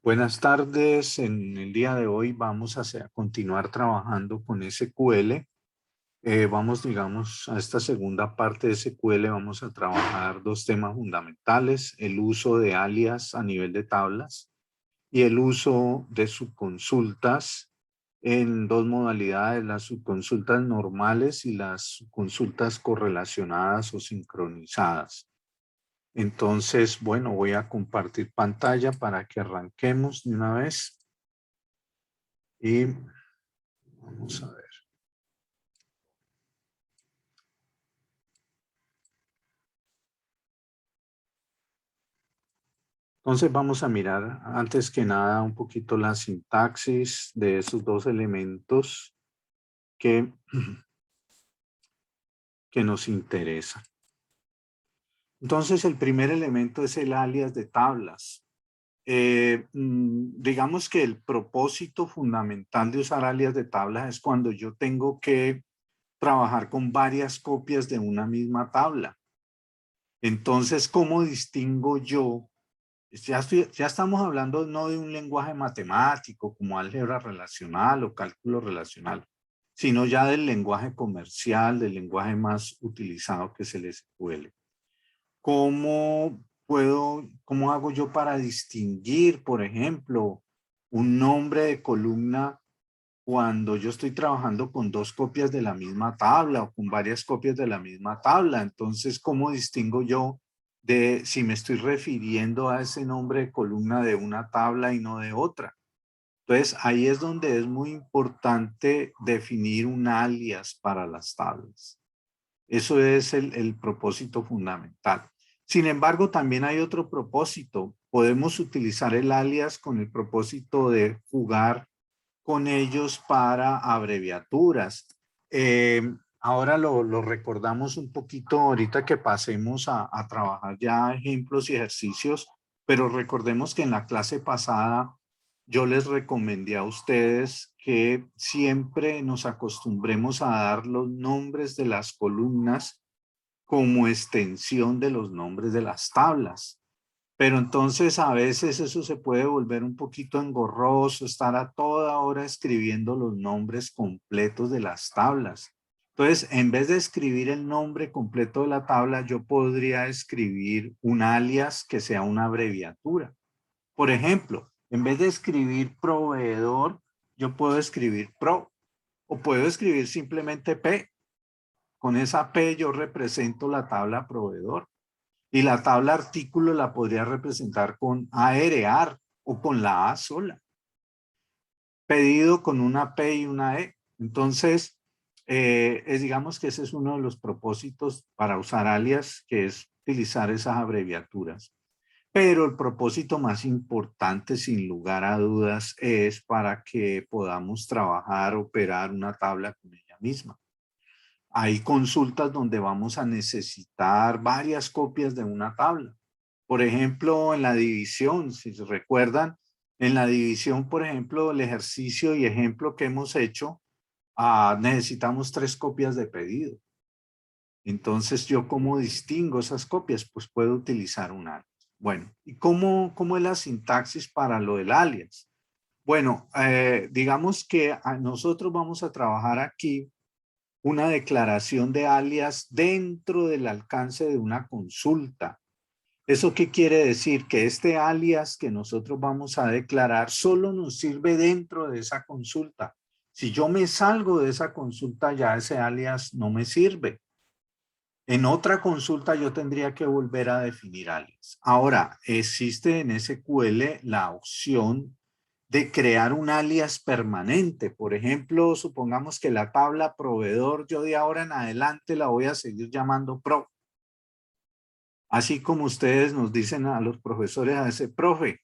Buenas tardes. En el día de hoy vamos a continuar trabajando con SQL. Vamos, digamos, a esta segunda parte de SQL. Vamos a trabajar dos temas fundamentales: el uso de alias a nivel de tablas y el uso de subconsultas en dos modalidades: las subconsultas normales y las subconsultas correlacionadas o sincronizadas. Entonces, bueno, voy a compartir pantalla para que arranquemos de una vez y vamos a ver. Entonces vamos a mirar antes que nada un poquito la sintaxis de esos dos elementos que, que nos interesan. Entonces el primer elemento es el alias de tablas. Digamos que el propósito fundamental de usar alias de tablas es cuando yo tengo que trabajar con varias copias de una misma tabla. Entonces, ¿cómo distingo yo? Ya estamos hablando no de un lenguaje matemático como álgebra relacional o cálculo relacional, sino ya del lenguaje comercial, del lenguaje más utilizado que es el SQL. ¿Cómo hago yo para distinguir, por ejemplo, un nombre de columna cuando yo estoy trabajando con dos copias de la misma tabla o con varias copias de la misma tabla? Entonces, ¿cómo distingo yo de si me estoy refiriendo a ese nombre de columna de una tabla y no de otra? Entonces, ahí es donde es muy importante definir un alias para las tablas. Eso es el propósito fundamental. Sin embargo, también hay otro propósito. Podemos utilizar el alias con el propósito de jugar con ellos para abreviaturas. Ahora lo recordamos un poquito ahorita que pasemos a trabajar ya ejemplos y ejercicios, pero recordemos que en la clase pasada yo les recomendé a ustedes que siempre nos acostumbremos a dar los nombres de las columnas como extensión de los nombres de las tablas. Pero entonces a veces eso se puede volver un poquito engorroso, estar a toda hora escribiendo los nombres completos de las tablas. Entonces, en vez de escribir el nombre completo de la tabla, yo podría escribir un alias que sea una abreviatura. Por ejemplo, en vez de escribir proveedor, yo puedo escribir pro o puedo escribir simplemente P. Con esa P yo represento la tabla proveedor. Y la tabla artículo la podría representar con AR o con la A sola. Pedido con una P y una E. Entonces, digamos que ese es uno de los propósitos para usar alias, que es utilizar esas abreviaturas. Pero el propósito más importante, sin lugar a dudas, es para que podamos trabajar, operar una tabla con ella misma. Hay consultas donde vamos a necesitar varias copias de una tabla. Por ejemplo, en la división, si se recuerdan, en la división, por ejemplo, el ejercicio y ejemplo que hemos hecho, necesitamos 3 copias de pedido. Entonces, ¿yo cómo distingo esas copias? Pues puedo utilizar un alias. Bueno, ¿y cómo es la sintaxis para lo del alias? Bueno, digamos que nosotros vamos a trabajar aquí una declaración de alias dentro del alcance de una consulta. ¿Eso qué quiere decir? Que este alias que nosotros vamos a declarar solo nos sirve dentro de esa consulta. Si yo me salgo de esa consulta, ya ese alias no me sirve. En otra consulta yo tendría que volver a definir alias. Ahora, existe en SQL la opción de crear un alias permanente. Por ejemplo, supongamos que la tabla proveedor yo de ahora en adelante la voy a seguir llamando pro. Así como ustedes nos dicen a los profesores a ese profe.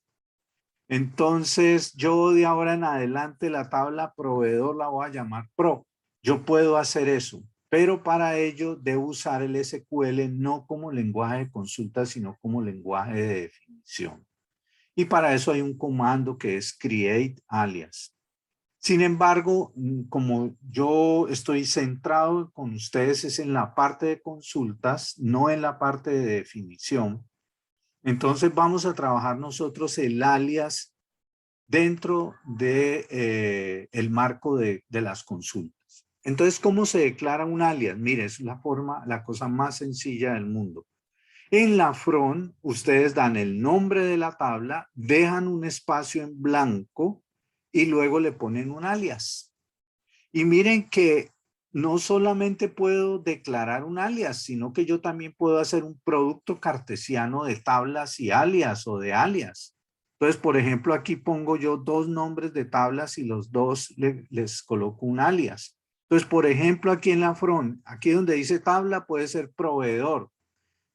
Entonces, yo de ahora en adelante la tabla proveedor la voy a llamar pro. Yo puedo hacer eso, pero para ello debo usar el SQL no como lenguaje de consulta, sino como lenguaje de definición. Y para eso hay un comando que es create alias. Sin embargo, como yo estoy centrado con ustedes es en la parte de consultas, no en la parte de definición, entonces vamos a trabajar nosotros el alias dentro de el marco de las consultas. Entonces, ¿cómo se declara un alias? Mire, es la cosa más sencilla del mundo. En la front, ustedes dan el nombre de la tabla, dejan un espacio en blanco y luego le ponen un alias. Y miren que no solamente puedo declarar un alias, sino que yo también puedo hacer un producto cartesiano de tablas y alias o de alias. Entonces, por ejemplo, aquí pongo yo dos nombres de tablas y los dos les coloco un alias. Entonces, por ejemplo, aquí en la front, aquí donde dice tabla puede ser proveedor.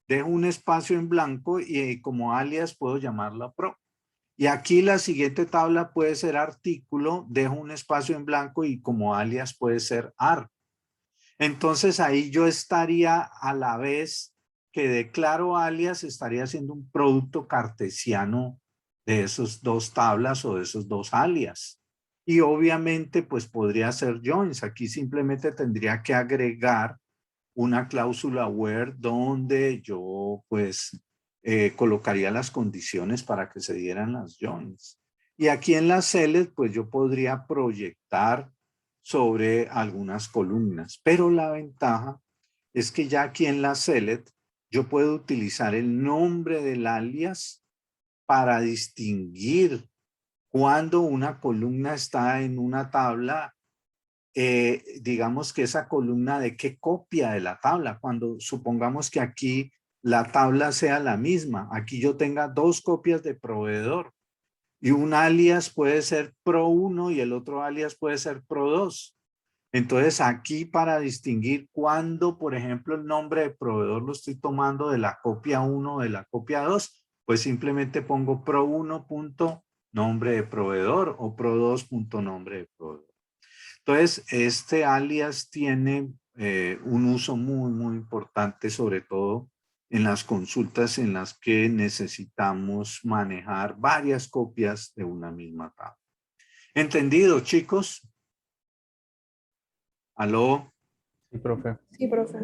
Dejo un espacio en blanco y como alias puedo llamarla pro. Y aquí la siguiente tabla puede ser artículo, dejo un espacio en blanco y como alias puede ser AR. Entonces ahí yo estaría a la vez que declaro alias, estaría haciendo un producto cartesiano de esos dos tablas o de esos dos alias. Y obviamente pues podría hacer joins. Aquí simplemente tendría que agregar una cláusula where donde yo pues colocaría las condiciones para que se dieran las joins. Y aquí en las select pues yo podría proyectar sobre algunas columnas, pero la ventaja es que ya aquí en la select yo puedo utilizar el nombre del alias para distinguir cuando una columna está en una tabla, digamos que esa columna de qué copia de la tabla, cuando supongamos que aquí la tabla sea la misma, aquí yo tenga dos copias de proveedor y un alias puede ser pro1 y el otro alias puede ser pro2. Entonces aquí para distinguir cuándo, por ejemplo, el nombre de proveedor lo estoy tomando de la copia 1 o de la copia 2, pues simplemente pongo pro1 nombre de proveedor o pro2 nombre de proveedor. Entonces, este alias tiene un uso muy, muy importante, sobre todo en las consultas en las que necesitamos manejar varias copias de una misma tabla. ¿Entendido, chicos? ¿Aló? Sí, profe. Sí, profe.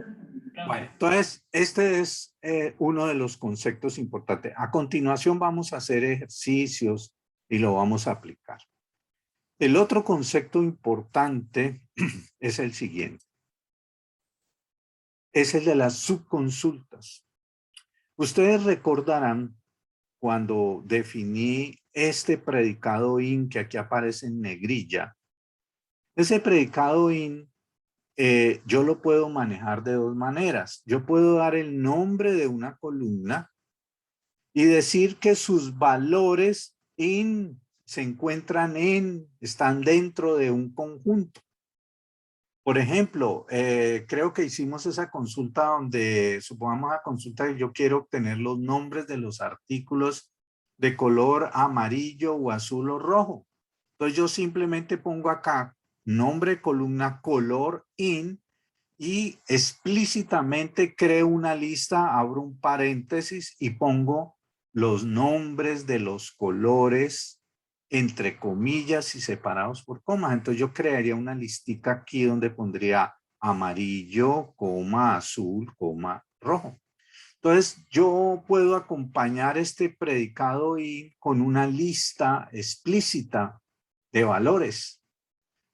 Bueno, entonces, este es uno de los conceptos importantes. A continuación vamos a hacer ejercicios y lo vamos a aplicar. El otro concepto importante es el siguiente. Es el de las subconsultas. Ustedes recordarán cuando definí este predicado in que aquí aparece en negrilla. Ese predicado in yo lo puedo manejar de dos maneras. Yo puedo dar el nombre de una columna y decir que sus valores in se encuentran están dentro de un conjunto. Por ejemplo, creo que hicimos esa consulta donde, supongamos la consulta que yo quiero obtener los nombres de los artículos de color amarillo o azul o rojo. Entonces yo simplemente pongo acá nombre columna color in y explícitamente creo una lista, abro un paréntesis y pongo los nombres de los colores entre comillas y separados por comas. Entonces yo crearía una listica aquí donde pondría amarillo, coma, azul, coma, rojo. Entonces yo puedo acompañar este predicado y con una lista explícita de valores,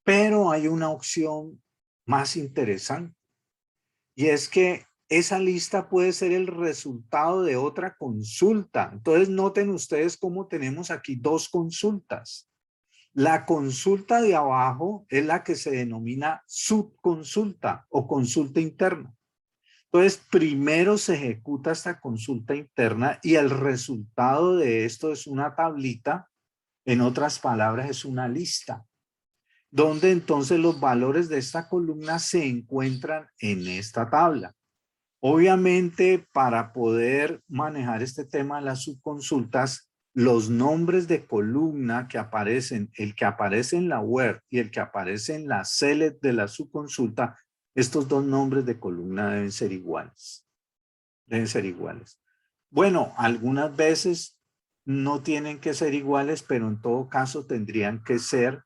pero hay una opción más interesante y es que esa lista puede ser el resultado de otra consulta. Entonces noten ustedes cómo tenemos aquí dos consultas. La consulta de abajo es la que se denomina subconsulta o consulta interna. Entonces, primero se ejecuta esta consulta interna y el resultado de esto es una tablita, en otras palabras es una lista, donde entonces los valores de esta columna se encuentran en esta tabla. Obviamente, para poder manejar este tema de las subconsultas, los nombres de columna que aparecen, el que aparece en la word y el que aparece en la select de la subconsulta, estos dos nombres de columna deben ser iguales. Deben ser iguales. Bueno, algunas veces no tienen que ser iguales, pero en todo caso tendrían que ser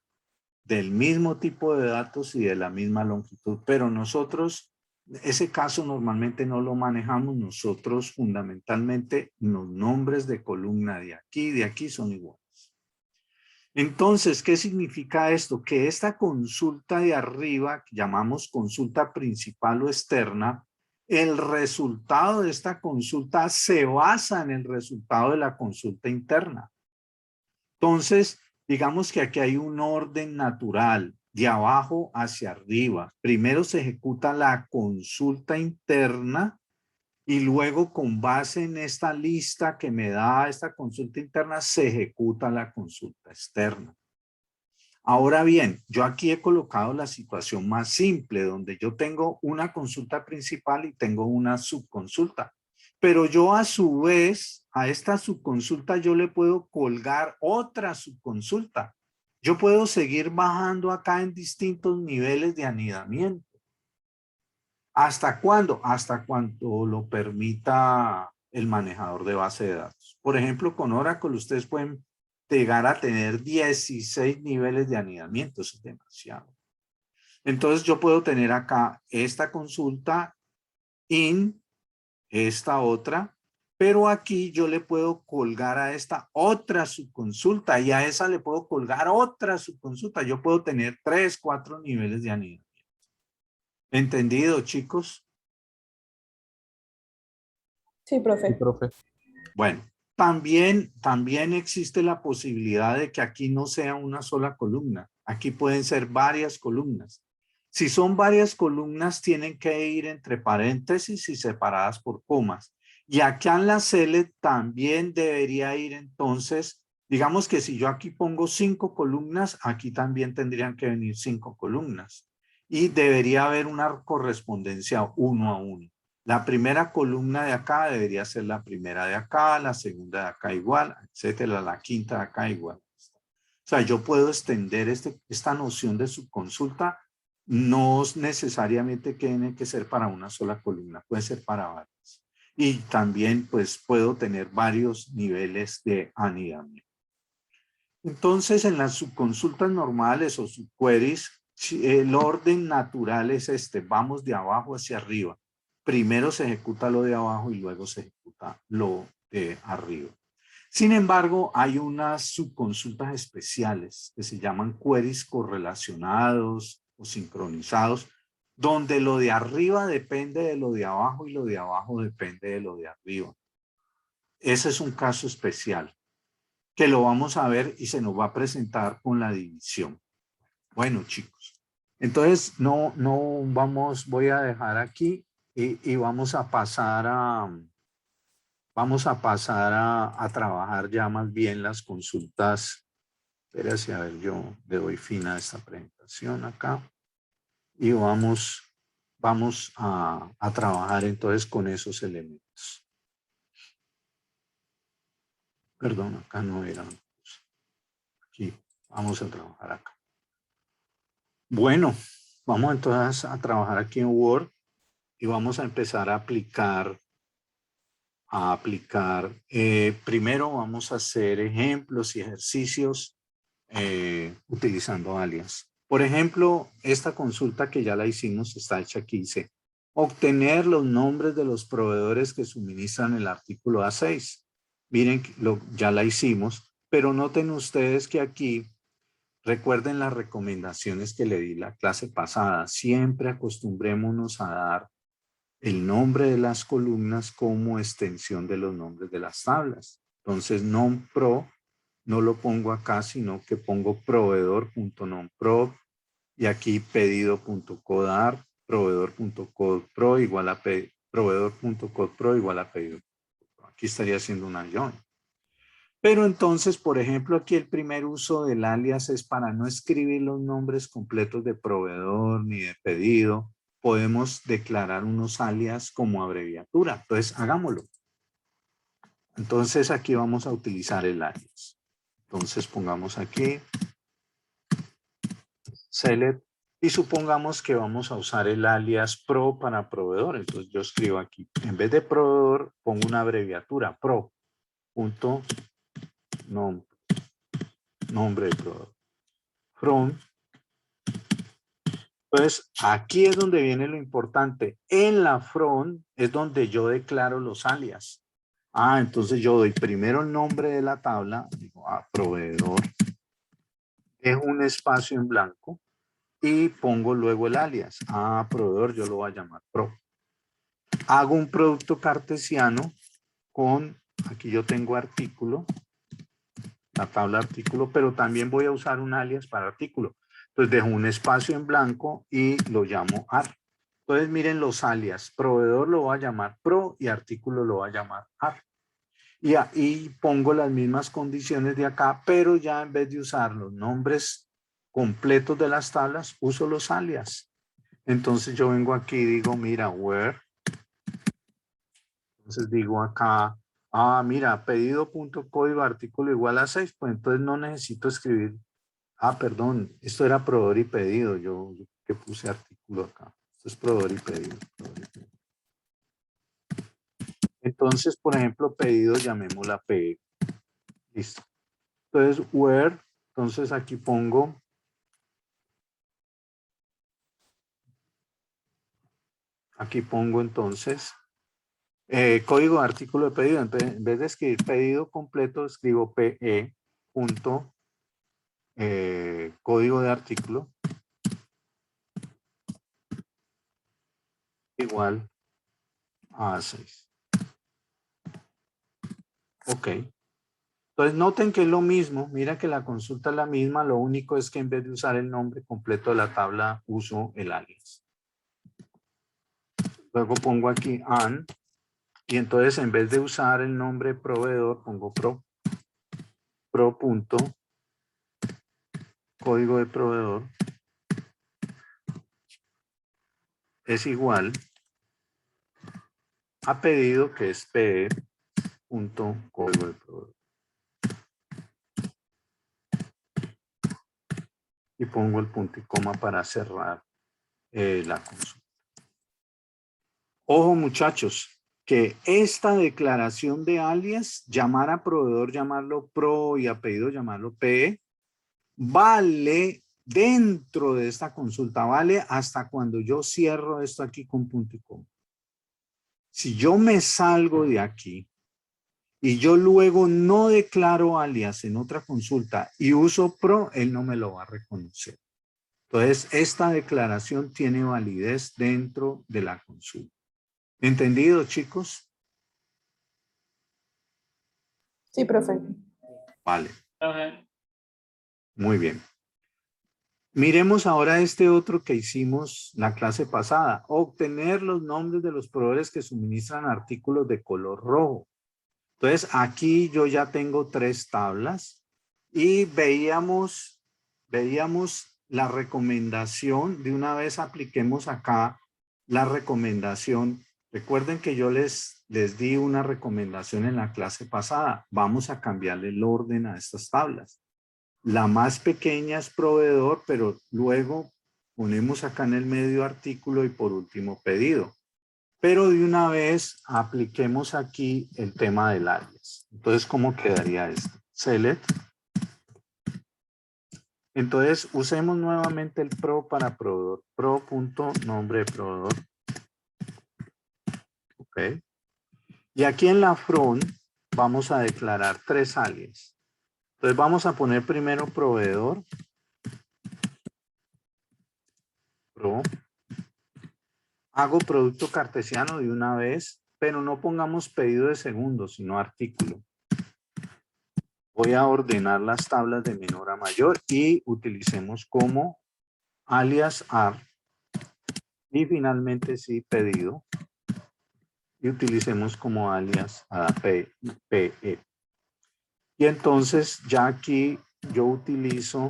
del mismo tipo de datos y de la misma longitud. Pero nosotros, ese caso normalmente no lo manejamos. Nosotros fundamentalmente los nombres de columna de aquí son iguales. Entonces, ¿qué significa esto? Que esta consulta de arriba, que llamamos consulta principal o externa, el resultado de esta consulta se basa en el resultado de la consulta interna. Entonces, digamos que aquí hay un orden natural, de abajo hacia arriba. Primero se ejecuta la consulta interna y luego con base en esta lista que me da esta consulta interna, se ejecuta la consulta externa. Ahora bien, yo aquí he colocado la situación más simple, donde yo tengo una consulta principal y tengo una subconsulta. Pero yo a su vez, a esta subconsulta yo le puedo colgar otra subconsulta. Yo puedo seguir bajando acá en distintos niveles de anidamiento. ¿Hasta cuándo? Hasta cuando lo permita el manejador de base de datos. Por ejemplo, con Oracle ustedes pueden llegar a tener 16 niveles de anidamiento. Eso es demasiado. Entonces yo puedo tener acá esta consulta in, esta otra, pero aquí yo le puedo colgar a esta otra subconsulta y a esa le puedo colgar otra subconsulta. Yo puedo tener 3, 4 niveles de anidamiento. ¿Entendido, chicos? Sí, Sí, profe. profe. Bueno, también existe la posibilidad de que aquí no sea una sola columna. Aquí pueden ser varias columnas. Si son varias columnas, tienen que ir entre paréntesis y separadas por comas. Y acá en la select también debería ir entonces, digamos que si yo aquí pongo 5 columnas, aquí también tendrían que venir 5 columnas. Y debería haber una correspondencia 1 a 1. La primera columna de acá debería ser la primera de acá, la segunda de acá igual, etcétera, la quinta de acá igual. O sea, yo puedo extender esta noción de subconsulta, no necesariamente tiene que ser para una sola columna, puede ser para varias. Y también pues puedo tener varios niveles de anidamiento. Entonces, en las subconsultas normales o subqueries, el orden natural es este, vamos de abajo hacia arriba. Primero se ejecuta lo de abajo y luego se ejecuta lo de arriba. Sin embargo, hay unas subconsultas especiales que se llaman queries correlacionados o sincronizados, donde lo de arriba depende de lo de abajo y lo de abajo depende de lo de arriba. Ese es un caso especial que lo vamos a ver y se nos va a presentar con la división. Bueno, chicos, entonces voy a dejar aquí y vamos a pasar a trabajar ya más bien las consultas. Espérate, a ver, yo le doy fin a esta presentación acá y vamos a trabajar entonces con esos elementos. Perdón, acá no era. Aquí, vamos a trabajar acá. Bueno, vamos entonces a trabajar aquí en Word y vamos a empezar a aplicar. Primero vamos a hacer ejemplos y ejercicios utilizando alias. Por ejemplo, esta consulta que ya la hicimos está hecha aquí. Dice, obtener los nombres de los proveedores que suministran el artículo A6. Miren, ya la hicimos, pero noten ustedes que aquí recuerden las recomendaciones que le di la clase pasada. Siempre acostumbrémonos a dar el nombre de las columnas como extensión de los nombres de las tablas. Entonces, nom.pro no lo pongo acá, sino que pongo proveedor.nomprov y aquí pedido.codar, proveedor.codepro igual a proveedor.codepro igual a pedido. Aquí estaría haciendo una join. Pero entonces, por ejemplo, aquí el primer uso del alias es para no escribir los nombres completos de proveedor ni de pedido. Podemos declarar unos alias como abreviatura. Entonces, hagámoslo. Entonces, aquí vamos a utilizar el alias. Entonces, pongamos aquí select y supongamos que vamos a usar el alias pro para proveedor. Entonces, yo escribo aquí, en vez de proveedor, pongo una abreviatura, pro. Punto nombre de proveedor. From. Entonces, aquí es donde viene lo importante. En la from es donde yo declaro los alias. Entonces yo doy primero el nombre de la tabla, digo, proveedor, dejo un espacio en blanco y pongo luego el alias. A proveedor yo lo voy a llamar pro. Hago un producto cartesiano con, aquí yo tengo artículo, la tabla artículo, pero también voy a usar un alias para artículo. Entonces dejo un espacio en blanco y lo llamo AR. Entonces miren los alias. Proveedor lo voy a llamar pro y artículo lo voy a llamar AR. Y ahí pongo las mismas condiciones de acá, pero ya en vez de usar los nombres completos de las tablas, uso los alias. Entonces yo vengo aquí y digo, mira, where. Entonces digo acá, mira, pedido.código artículo igual a 6, pues entonces no necesito escribir. Perdón, esto era proveedor y pedido, yo que puse artículo acá. Esto es proveedor y pedido. Entonces, por ejemplo, pedido, llamémosla P. Listo. Entonces, where, entonces aquí pongo entonces código de artículo de pedido. Entonces, en vez de escribir pedido completo, escribo PE punto código de artículo igual a 6. Ok. Entonces noten que es lo mismo. Mira que la consulta es la misma. Lo único es que en vez de usar el nombre completo de la tabla, uso el alias. Luego pongo aquí AN. Y entonces en vez de usar el nombre proveedor, pongo pro punto código de proveedor es igual a pedido, que es PE punto código de proveedor. Y pongo el punto y coma para cerrar la consulta. Ojo muchachos, que esta declaración de alias, llamar a proveedor, llamarlo pro y a pedido, llamarlo PE, vale dentro de esta consulta, vale hasta cuando yo cierro esto aquí con punto y coma. Si yo me salgo de aquí y yo luego no declaro alias en otra consulta y uso pro, él no me lo va a reconocer. Entonces, esta declaración tiene validez dentro de la consulta. ¿Entendido, chicos? Sí, profe. Vale. Muy bien. Miremos ahora este otro que hicimos la clase pasada. Obtener los nombres de los proveedores que suministran artículos de color rojo. Entonces, aquí yo ya tengo 3 tablas y veíamos la recomendación. De una vez apliquemos acá la recomendación. Recuerden que yo les di una recomendación en la clase pasada. Vamos a cambiarle el orden a estas tablas. La más pequeña es proveedor, pero luego ponemos acá en el medio artículo y por último pedido. Pero de una vez apliquemos aquí el tema del alias. Entonces, ¿cómo quedaría esto? Select. Entonces, usemos nuevamente el pro para proveedor. Pro.nombre de proveedor. Ok. Y aquí en la front vamos a declarar 3 alias. Entonces, vamos a poner primero proveedor. Pro. Hago producto cartesiano de una vez, pero no pongamos pedido de segundo, sino artículo. Voy a ordenar las tablas de menor a mayor y utilicemos como alias AR. Y finalmente sí, pedido. Y utilicemos como alias PE. Y entonces ya aquí yo utilizo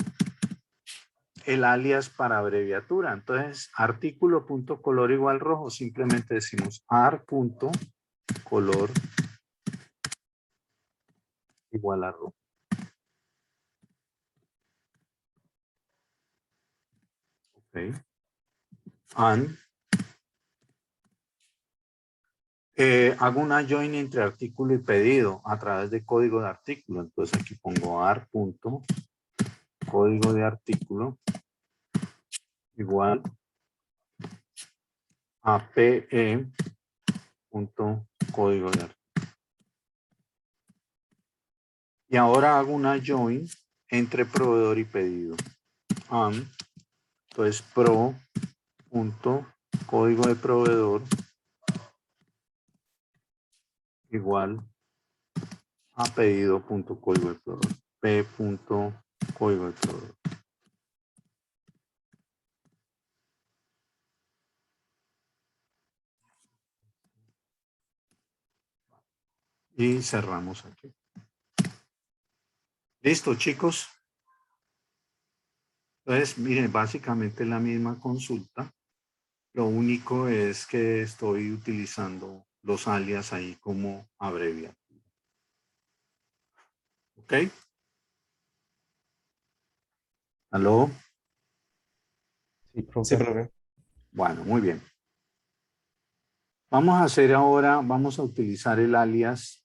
el alias para abreviatura. Entonces, artículo.color igual rojo, simplemente decimos AR.color igual a rojo. Ok. And. Hago una join entre artículo y pedido a través de código de artículo. Entonces aquí pongo AR.código de artículo igual a PE.código de artículo. Y ahora hago una join entre proveedor y pedido. Entonces, pro.código de proveedor igual a pedido.código de proveedor. P.código de proveedor. Y cerramos aquí. Listo, chicos. Entonces, miren, básicamente la misma consulta. Lo único es que estoy utilizando los alias ahí como abreviatura. ¿Ok? ¿Aló? Sí, Sí, profe. profe. Bueno, muy bien. Vamos a hacer ahora, vamos a utilizar el alias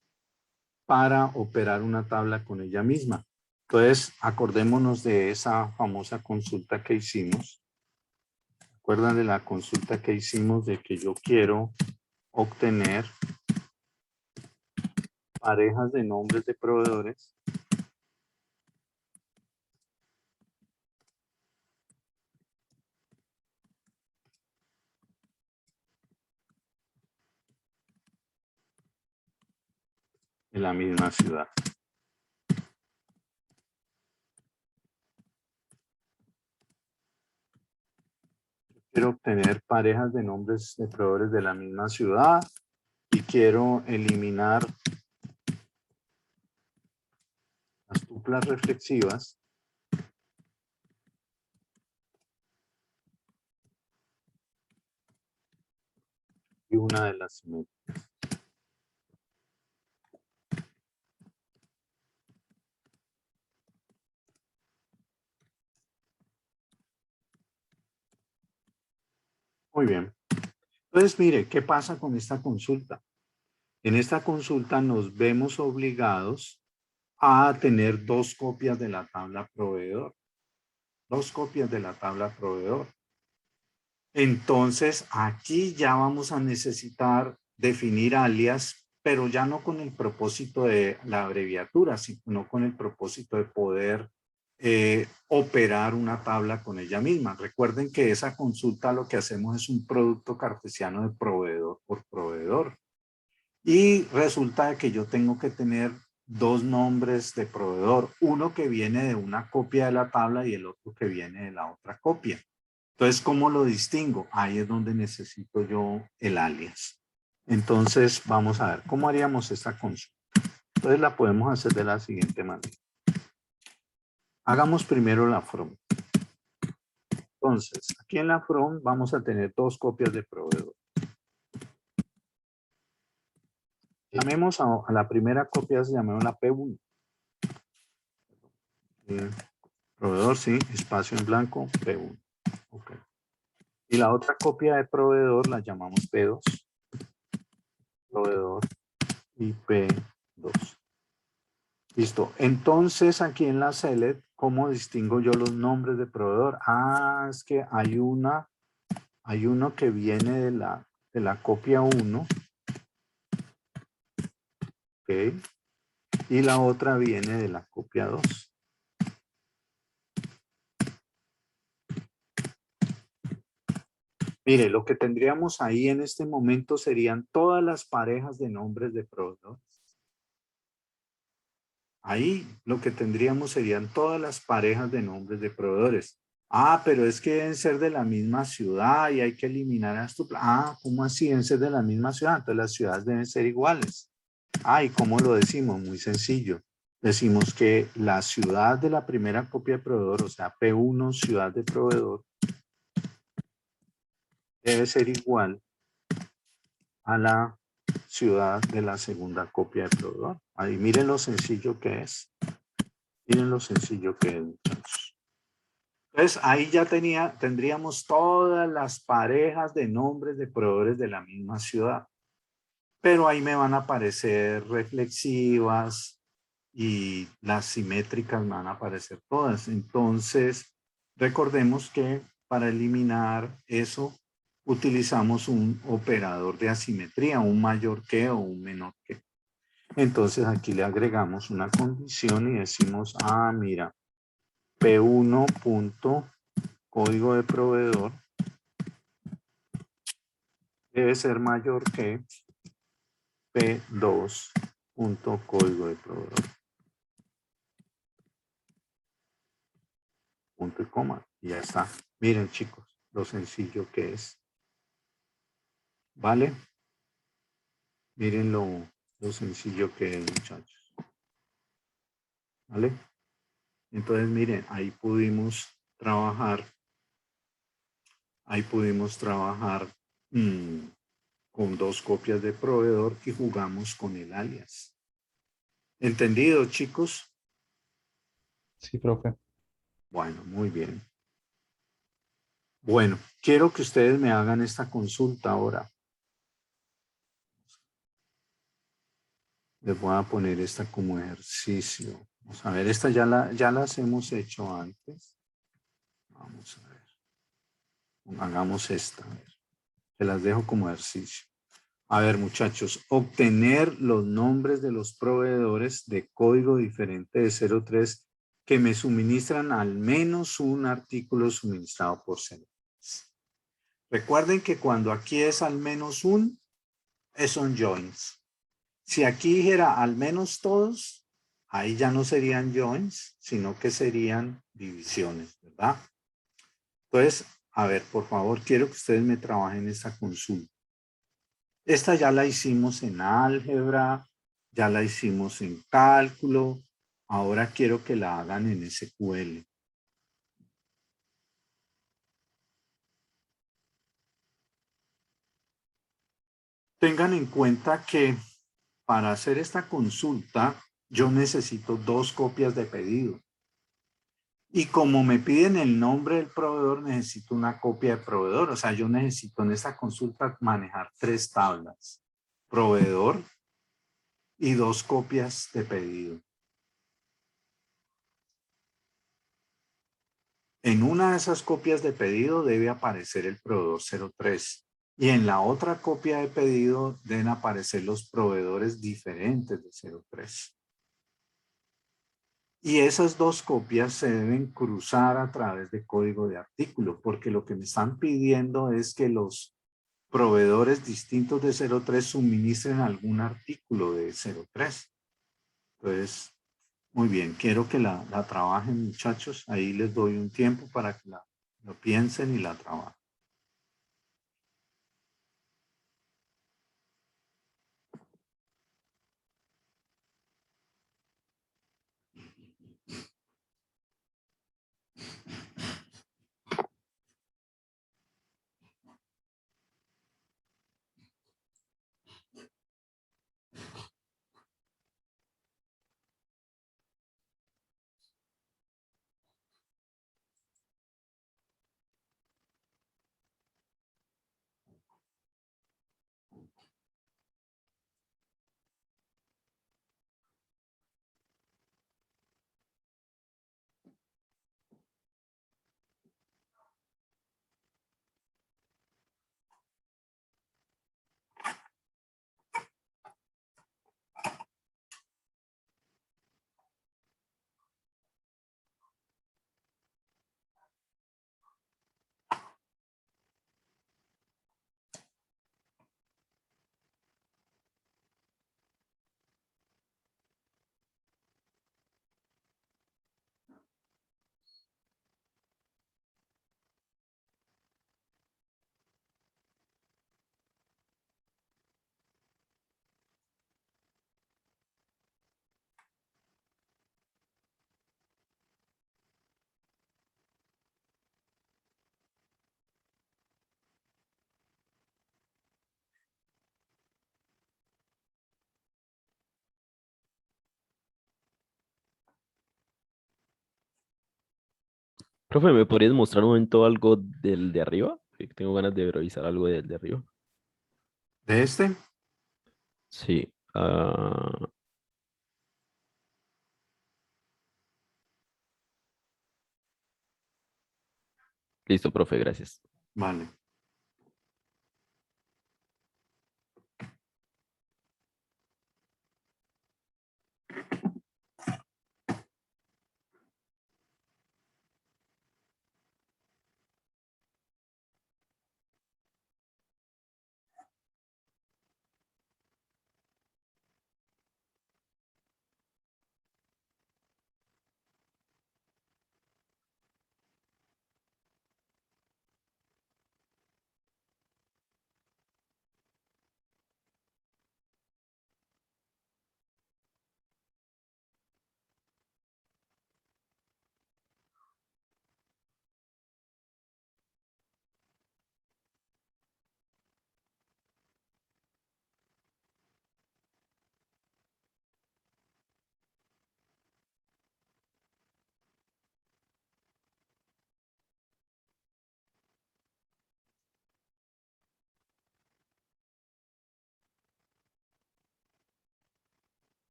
para operar una tabla con ella misma. Entonces, acordémonos de esa famosa consulta que hicimos. ¿Recuerdan de la consulta que hicimos de que yo quiero obtener parejas de nombres de proveedores? En la misma ciudad. Quiero obtener parejas de nombres de proveedores de la misma ciudad y quiero eliminar las tuplas reflexivas y una de las simétricas. Muy bien. Entonces, mire, ¿qué pasa con esta consulta? En esta consulta nos vemos obligados a tener dos copias de la tabla proveedor. Dos copias de la tabla proveedor. Entonces, aquí ya vamos a necesitar definir alias, pero ya no con el propósito de la abreviatura, sino con el propósito de poder operar una tabla con ella misma. Recuerden que esa consulta lo que hacemos es un producto cartesiano de proveedor por proveedor. Y resulta de que yo tengo que tener dos nombres de proveedor, uno que viene de una copia de la tabla y el otro que viene de la otra copia. Entonces, ¿cómo lo distingo? Ahí es donde necesito yo el alias. Entonces, vamos a ver, ¿cómo haríamos esta consulta? Entonces, la podemos hacer de la siguiente manera. Hagamos primero la from. Entonces, aquí en la from vamos a tener dos copias de proveedor. Llamemos a la primera copia, se llamó la P1. Proveedor, sí, espacio en blanco, P1. Okay. Y la otra copia de proveedor la llamamos P2. Proveedor y P2. Listo. Entonces, aquí en la select, ¿cómo distingo yo los nombres de proveedor? Ah, es que hay uno que viene de la copia 1. Ok. Y la otra viene de la copia 2. Mire, lo que tendríamos ahí en este momento serían todas las parejas de nombres de proveedores. Ahí lo que tendríamos serían todas las parejas de nombres de proveedores. Ah, pero es que deben ser de la misma ciudad y hay que eliminar a esto. Ah, ¿cómo así deben ser de la misma ciudad? Entonces las ciudades deben ser iguales. Ah, ¿y cómo lo decimos? Muy sencillo. Decimos que la ciudad de la primera copia de proveedor, o sea, P1, ciudad de proveedor, debe ser igual a la ciudad de la segunda copia de proveedor. Ahí miren lo sencillo que es. Miren lo sencillo que es, muchachos. Entonces, ahí ya tendríamos todas las parejas de nombres de proveedores de la misma ciudad. Pero ahí me van a aparecer reflexivas y las simétricas me van a aparecer todas. Entonces, recordemos que para eliminar eso, utilizamos un operador de asimetría, un mayor que o un menor que. Entonces, aquí le agregamos una condición y decimos, ah, mira, P1 punto código de proveedor debe ser mayor que P2 punto código de proveedor. Punto y coma. Y ya está. Miren, chicos, lo sencillo que es. ¿Vale? Miren lo sencillo que es, muchachos. ¿Vale? Entonces, miren, ahí pudimos trabajar. Ahí pudimos trabajar con dos copias de proveedor y jugamos con el alias. ¿Entendido, chicos? Sí, profe. Bueno, muy bien. Bueno, quiero que ustedes me hagan esta consulta ahora. Les voy a poner esta como ejercicio. Vamos a ver, esta ya las hemos hecho antes. Vamos a ver. Hagamos esta. A ver. Se las dejo como ejercicio. A ver, muchachos, obtener los nombres de los proveedores de código diferente de 03 que me suministran al menos un artículo suministrado por 03. Recuerden que cuando aquí es al menos un, son joins. Si aquí dijera al menos todos, ahí ya no serían joins, sino que serían divisiones, ¿verdad? Entonces, a ver, por favor, quiero que ustedes me trabajen esta consulta. Esta ya la hicimos en álgebra, ya la hicimos en cálculo, ahora quiero que la hagan en SQL. Tengan en cuenta que para hacer esta consulta, yo necesito dos copias de pedido. Y como me piden el nombre del proveedor, necesito una copia de proveedor. O sea, yo necesito en esta consulta manejar tres tablas. Proveedor y dos copias de pedido. En una de esas copias de pedido debe aparecer el proveedor 03. Y en la otra copia de pedido deben aparecer los proveedores diferentes de 03. Y esas dos copias se deben cruzar a través de código de artículo, porque lo que me están pidiendo es que los proveedores distintos de 03 suministren algún artículo de 03. Entonces, muy bien, quiero que la trabajen, muchachos. Ahí les doy un tiempo para que lo piensen y la trabajen. Profe, ¿me podrías mostrar un momento algo del de arriba? Que tengo ganas de revisar algo del de arriba. ¿De este? Sí. Listo, profe, gracias. Vale.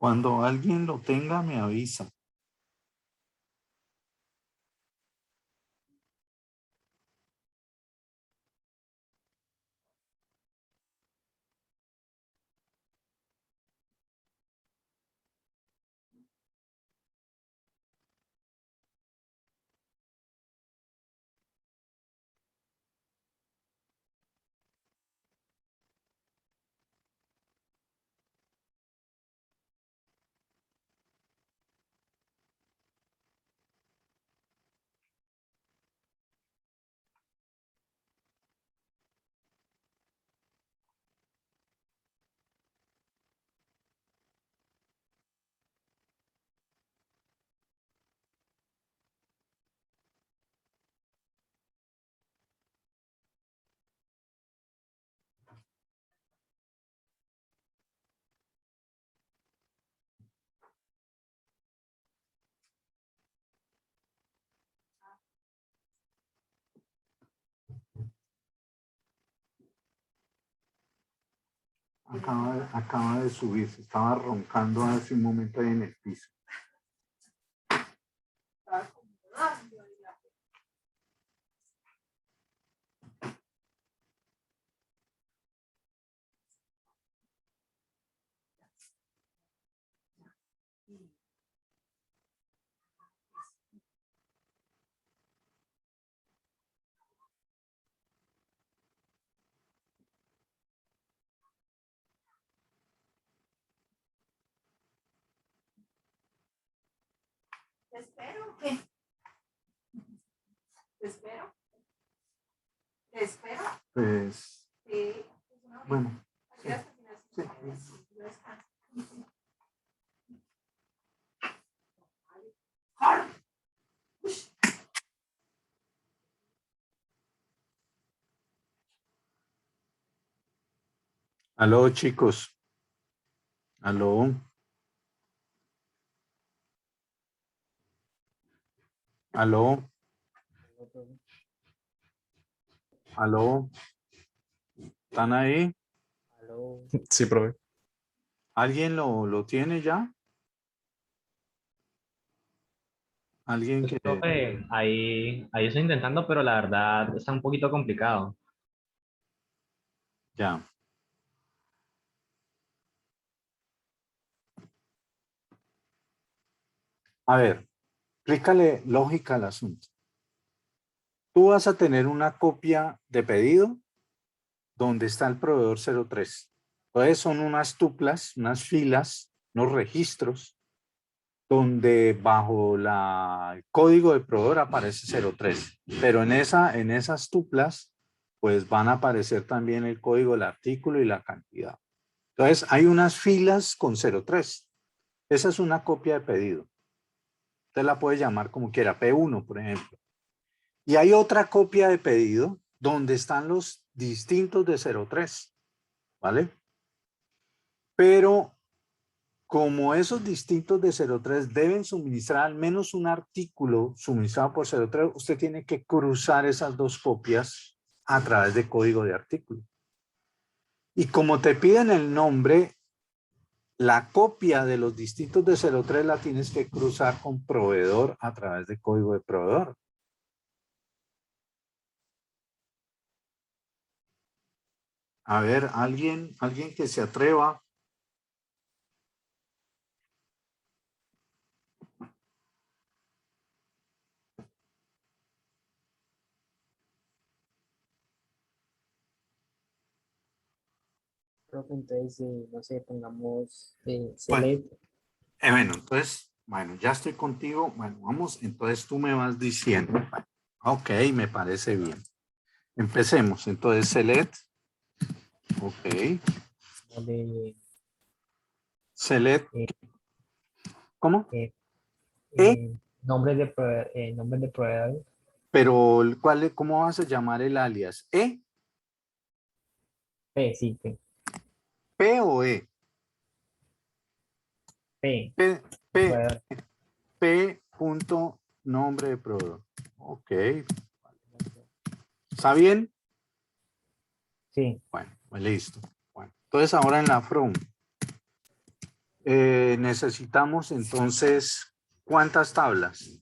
Cuando alguien lo tenga, me avisa. Acaba de subir, se estaba roncando hace un momento ahí en el piso. ¿Te espero o qué? ¿Te espero? ¿Te espero? Pues, Sí. bueno. Aquí hasta el final. Sí. Yo descanso. Aló, chicos. Aló. Aló. Aló. ¿Están ahí? Sí, profe. ¿Alguien lo tiene ya? ¿Alguien Pues, que... profe, ahí estoy intentando, pero la verdad está un poquito complicado. Ya. A ver, explícale lógica al asunto. Tú vas a tener una copia de pedido donde está el proveedor 03. Entonces son unas tuplas, unas filas, unos registros, donde bajo el código de proveedor aparece 03. Pero en esas tuplas, pues van a aparecer también el código del artículo y la cantidad. Entonces hay unas filas con 03. Esa es una copia de pedido. Usted la puede llamar como quiera, P1, por ejemplo. Y hay otra copia de pedido donde están los distintos de 03, ¿vale? Pero como esos distintos de 03 deben suministrar al menos un artículo suministrado por 03, usted tiene que cruzar esas dos copias a través de código de artículo. Y como te piden el nombre, la copia de los distintos de 03 la tienes que cruzar con proveedor a través de código de proveedor. A ver, alguien que se atreva. Profe, entonces, no sé, pongamos Bueno, select. entonces, bueno, ya estoy contigo. Bueno, vamos, entonces tú me vas diciendo. Bueno, ok, me parece bien. Empecemos. Entonces, select. Ok. De, Select. eh, ¿Cómo? eh, E, nombre de proveedor. pero ¿cómo vas a llamar el alias? ¿E? P, sí, P. ¿P o E? P, P, P, proveedor. P punto nombre de proveedor. Ok. ¿Está bien? Sí, Bueno, pues listo. Bueno, entonces ahora en la from. Necesitamos entonces, ¿cuántas tablas?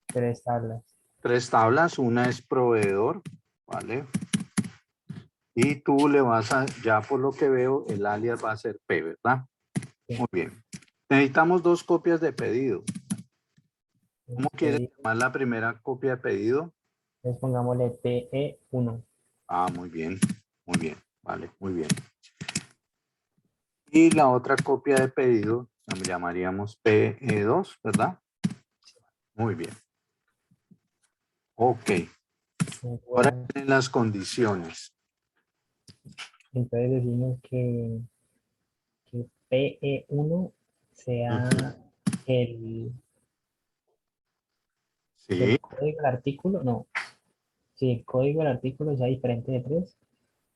3 tablas. 3 tablas, una es proveedor, ¿vale? Y tú le vas a, ya por lo que veo, el alias va a ser P, ¿verdad? Sí. Muy bien. Necesitamos 2 copias de pedido. ¿Cómo quieres llamar la primera copia de pedido? Entonces pongámosle PE1. Ah, muy bien, vale, muy bien. Y la otra copia de pedido la llamaríamos PE2, ¿verdad? Muy bien. Ok, ahora Igual. en las condiciones. Entonces decimos que PE1 sea el Sí, código del artículo. No. Si el código del artículo sea diferente de 3.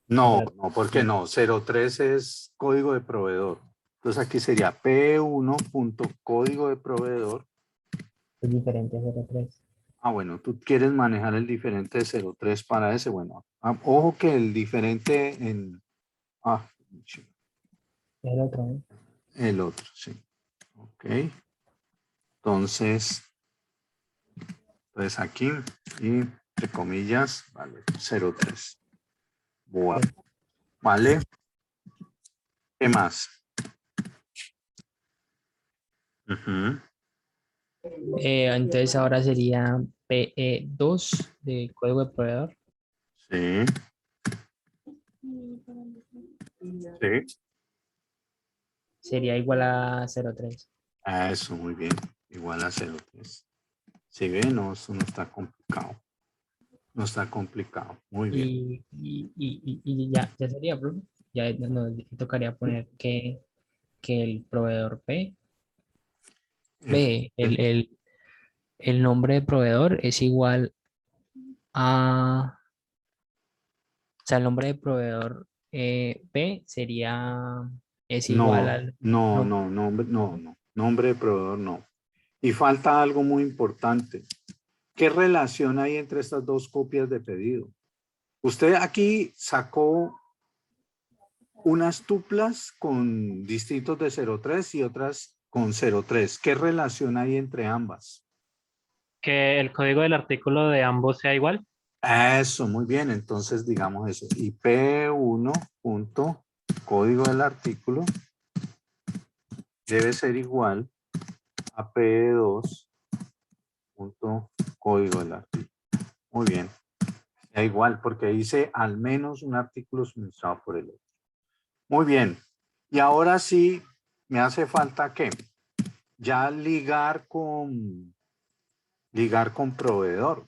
no, no, ¿por qué no? 03 es código de proveedor. Entonces aquí sería P1.código de proveedor. Es diferente a 0.3. Ah, bueno, tú quieres manejar el diferente de 03 para ese. Bueno, ojo que el diferente en... Ah, Es el otro, ¿no? el otro, sí. Ok. Entonces aquí y entre comillas, vale, 03. Bueno, Sí. vale. ¿Qué más? Ujú, Entonces ahora sería PE2 de código de proveedor. sí, sí. Sería igual a 0.3. Eso, muy bien. Igual a 03. Si ve, no, eso no está complicado. No está complicado. Muy bien. Y ya sería, profe. Ya nos tocaría poner que el proveedor El- el nombre de proveedor es igual a, o sea, el nombre de proveedor P es igual no, al no, nombre. no, nombre, no, no. Nombre de proveedor, no. Y falta algo muy importante. ¿Qué relación hay entre estas 2 copias de pedido? Usted aquí sacó unas tuplas con distritos de 03 y otras con 03. ¿Qué relación hay entre ambas? Que el código del artículo de ambos sea igual. Eso, muy bien. Entonces digamos eso. Y P1 punto código del artículo debe ser igual a P2 punto código del artículo. Muy bien. Da igual porque dice al menos un artículo suministrado por el otro. Muy bien. Y ahora sí me hace falta que ya ligar con proveedor.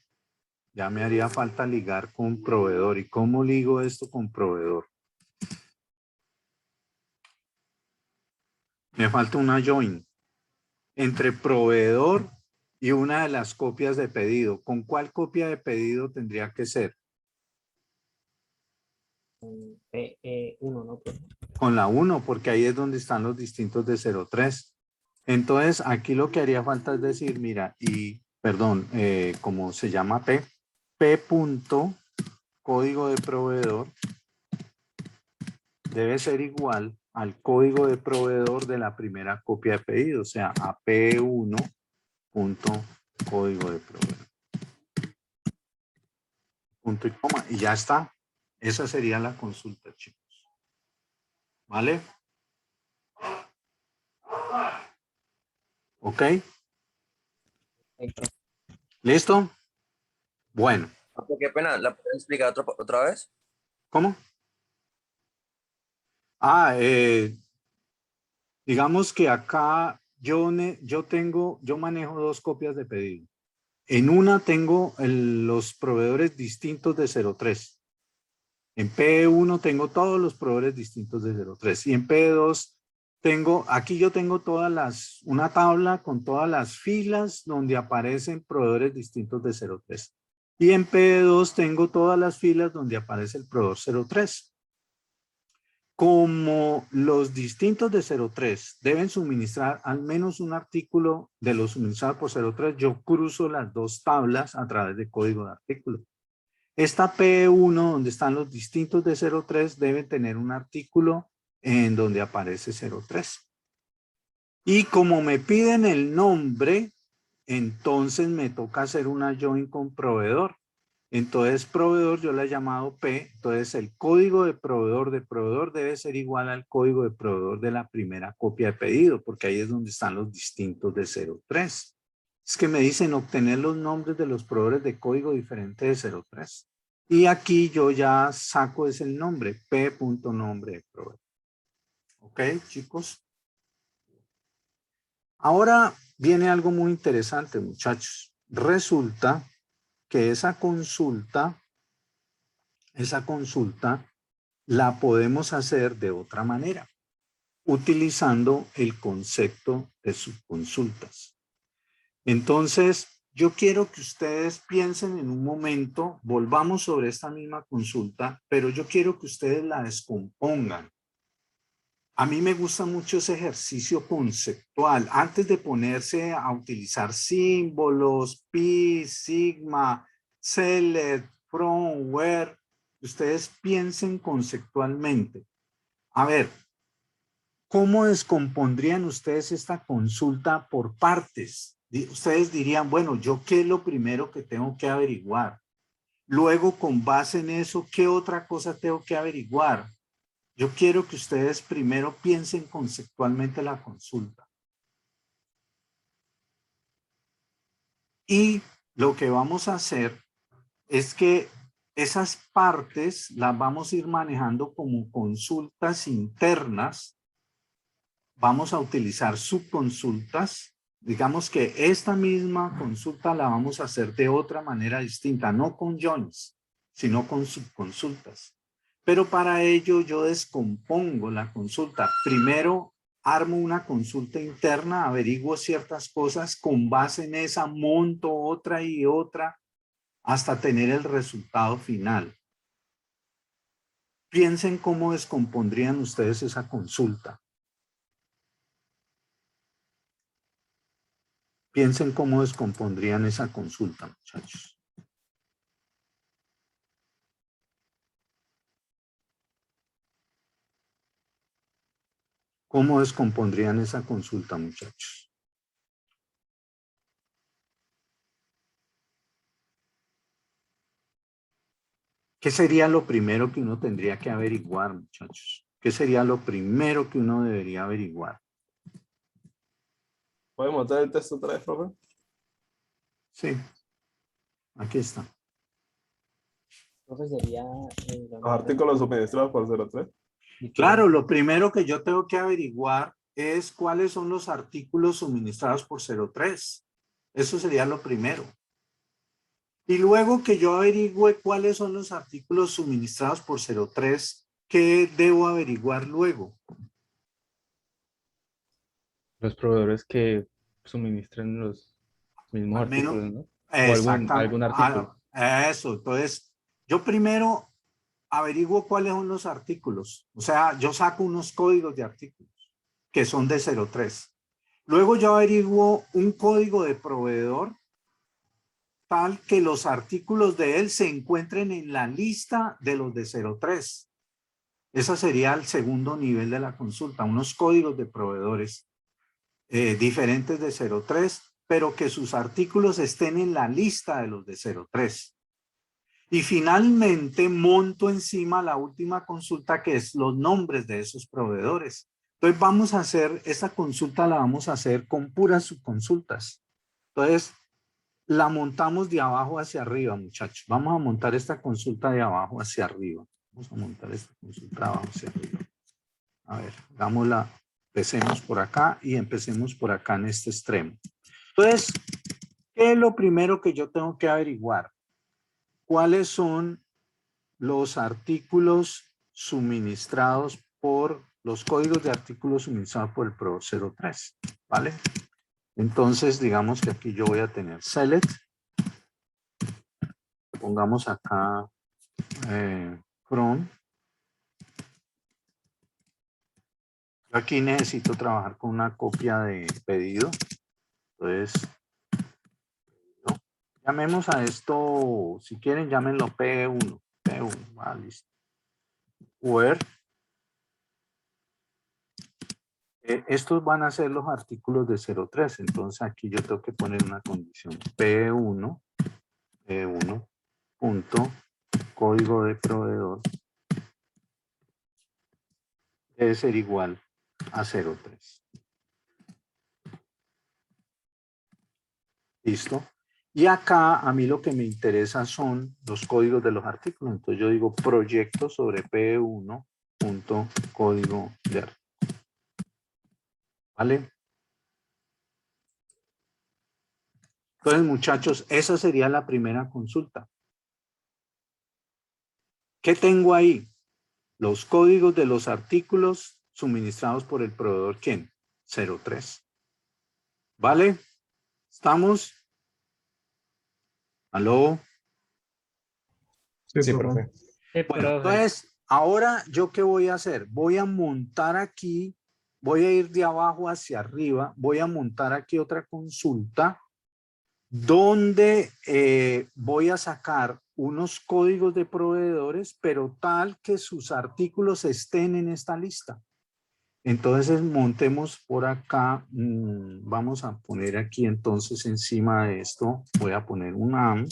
Ya me haría falta ligar con proveedor. ¿Y cómo ligo esto con proveedor? Me falta una join entre proveedor y una de las copias de pedido. ¿Con cuál copia de pedido tendría que ser? PE1, ¿no? Profe? Con la 1, porque ahí es donde están los distintos de 03. Entonces, aquí lo que haría falta es decir, mira, y, perdón, como se llama P punto código de proveedor debe ser igual al código de proveedor de la primera copia de pedido, o sea, a P1 punto código de proveedor. Punto y coma, y ya está. Esa sería la consulta, chicos. ¿Vale? ¿Ok? ¿Listo? Bueno, Qué pena, ¿la pueden explicar otra vez? ¿cómo? Ah, digamos que acá yo manejo 2 copias de pedido. En una tengo los proveedores distintos de 03. En P1 tengo todos los proveedores distintos de 03. Y en P2 aquí yo tengo una tabla con todas las filas donde aparecen proveedores distintos de 03. Y en P2 tengo todas las filas donde aparece el proveedor 03. Como los distintos de 03 deben suministrar al menos un artículo de los suministrados por 03, yo cruzo las 2 tablas a través de código de artículo. Esta P1, donde están los distintos de 03, debe tener un artículo en donde aparece 03. Y como me piden el nombre, entonces me toca hacer una join con proveedor. Entonces proveedor yo le he llamado P, entonces el código de proveedor debe ser igual al código de proveedor de la primera copia de pedido, porque ahí es donde están los distintos de 03. Es que me dicen obtener los nombres de los proveedores de código diferente de 03. Y aquí yo ya saco ese el nombre, P.nombre de proveedor. ¿Ok, chicos? Ahora viene algo muy interesante, muchachos. Resulta que esa consulta la podemos hacer de otra manera, utilizando el concepto de subconsultas. Entonces, yo quiero que ustedes piensen en un momento, volvamos sobre esta misma consulta, pero yo quiero que ustedes la descompongan. A mí me gusta mucho ese ejercicio conceptual. Antes de ponerse a utilizar símbolos, pi, sigma, select, from, where, ustedes piensen conceptualmente. A ver, ¿cómo descompondrían ustedes esta consulta por partes? Ustedes dirían, bueno, ¿yo qué es lo primero que tengo que averiguar? Luego, con base en eso, ¿qué otra cosa tengo que averiguar? Yo quiero que ustedes primero piensen conceptualmente la consulta. Y lo que vamos a hacer es que esas partes las vamos a ir manejando como consultas internas. Vamos a utilizar subconsultas. Digamos que esta misma consulta la vamos a hacer de otra manera distinta, no con joins, sino con subconsultas. Pero para ello yo descompongo la consulta. Primero armo una consulta interna, averiguo ciertas cosas, con base en esa monto otra y otra hasta tener el resultado final. Piensen cómo descompondrían ustedes esa consulta. Piensen cómo descompondrían esa consulta, muchachos. ¿Cómo descompondrían esa consulta, muchachos? ¿Qué sería lo primero que uno tendría que averiguar, muchachos? ¿Qué sería lo primero que uno debería averiguar? ¿Puede montar el texto otra vez, profe? Sí, aquí está. Profe, sería Los artículos suministrados por 03. Claro, lo primero que yo tengo que averiguar es cuáles son los artículos suministrados por 03. Eso sería lo primero. Y luego que yo averigüe cuáles son los artículos suministrados por 03, ¿qué debo averiguar luego? Los proveedores que suministran los mismos Al menos, artículos, ¿no? O exactamente. algún artículo. Eso, entonces, yo primero averiguo cuáles son los artículos. O sea, yo saco unos códigos de artículos que son de 03. Luego yo averiguo un código de proveedor tal que los artículos de él se encuentren en la lista de los de 03. Ese sería el segundo nivel de la consulta, unos códigos de proveedores diferentes de 03, pero que sus artículos estén en la lista de los de 03. Y finalmente monto encima la última consulta, que es los nombres de esos proveedores. Entonces vamos a hacer, esa consulta la vamos a hacer con puras subconsultas. Entonces la montamos de abajo hacia arriba, muchachos. Vamos a montar esta consulta de abajo hacia arriba. Vamos a montar esta consulta de abajo hacia arriba. A ver, hagámosla. Empecemos por acá y empecemos por acá en este extremo. Entonces, ¿qué es lo primero que yo tengo que averiguar? ¿Cuáles son los artículos suministrados por los códigos de artículos suministrados por el proveedor 03? ¿Vale? Entonces, digamos que aquí yo voy a tener select. Pongamos acá from. Aquí necesito trabajar con una copia de pedido. Entonces, ¿no? Llamemos a esto, si quieren, llámenlo P1. P1, listo. Where Estos van a ser los artículos de 03. Entonces aquí yo tengo que poner una condición. P1 punto código de proveedor debe ser igual a 03. ¿Listo? Y acá a mí lo que me interesa son los códigos de los artículos. Entonces yo digo proyecto sobre P1 punto código de artículo. ¿Vale? Entonces, muchachos, esa sería la primera consulta. ¿Qué tengo ahí? Los códigos de los artículos suministrados por el proveedor, ¿quién? 03. ¿Vale? ¿Estamos? ¿Aló? Sí, profe. Bueno, entonces, ahora, ¿yo qué voy a hacer? Voy a montar aquí, voy a ir de abajo hacia arriba, voy a montar aquí otra consulta donde voy a sacar unos códigos de proveedores, pero tal que sus artículos estén en esta lista. Entonces montemos por acá, vamos a poner aquí entonces encima de esto, voy a poner un AM,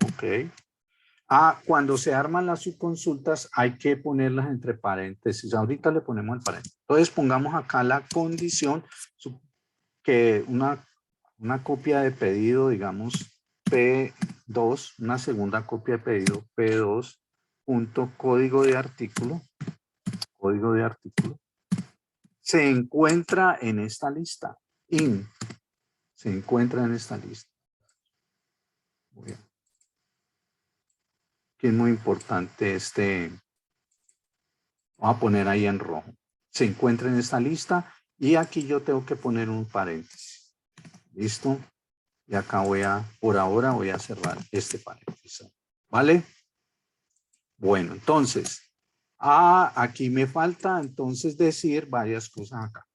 ok. Cuando se arman las subconsultas hay que ponerlas entre paréntesis, ahorita le ponemos el paréntesis. Entonces pongamos acá la condición que una copia de pedido, digamos, P2, una segunda copia de pedido, P2, punto código de artículo, se encuentra en esta lista, se encuentra en esta lista. Muy bien. Que es muy importante vamos a poner ahí en rojo, se encuentra en esta lista y aquí yo tengo que poner un paréntesis. ¿Listo? Y acá por ahora voy a cerrar este paréntesis. ¿Vale? Bueno, entonces, aquí me falta entonces decir varias cosas acá.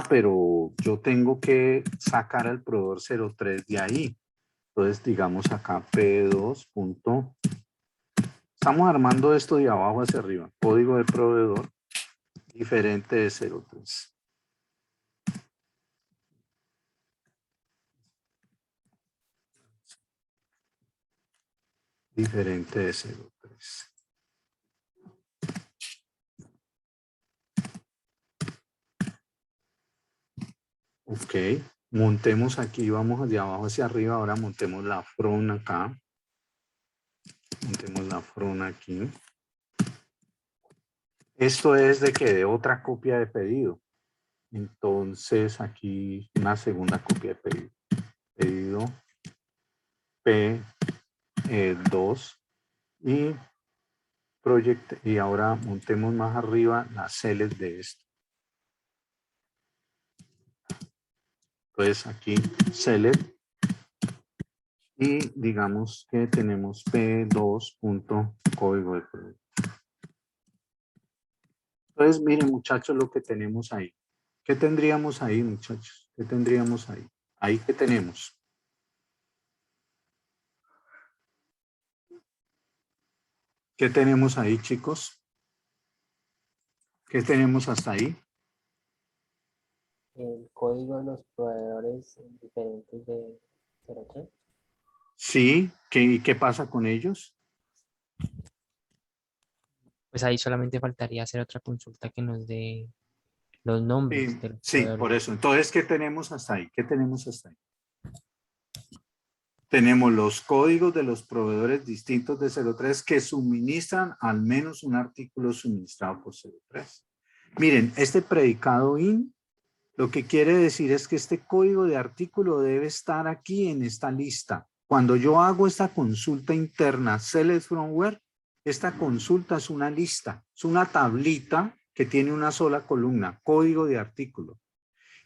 Pero yo tengo que sacar al proveedor 03 de ahí. Entonces, digamos acá P2. Estamos armando esto de abajo hacia arriba. Código de proveedor diferente de 03. Diferente de 03. Ok, montemos aquí, vamos de abajo hacia arriba, ahora montemos la from acá. Montemos la from aquí. Esto es de otra copia de pedido. Entonces aquí una segunda copia de pedido. Pedido P2 y project, y ahora montemos más arriba las cells de esto. Entonces aquí select y digamos que tenemos P2 punto código de producto. Entonces miren muchachos lo que tenemos ahí. ¿Qué tendríamos ahí muchachos? ¿Qué tendríamos ahí? Ahí que tenemos. ¿Qué tenemos ahí chicos? ¿Qué tenemos hasta ahí? El código de los proveedores diferentes de 03. Sí, ¿y qué pasa con ellos? Pues ahí solamente faltaría hacer otra consulta que nos dé los nombres de los Sí, proveedores. por eso. Entonces, ¿qué tenemos hasta ahí? ¿Qué tenemos hasta ahí? Tenemos los códigos de los proveedores distintos de 03 que suministran al menos un artículo suministrado por 03. Miren, este predicado IN lo que quiere decir es que este código de artículo debe estar aquí en esta lista. Cuando yo hago esta consulta interna Select From Where, esta consulta es una lista, es una tablita que tiene una sola columna, código de artículo.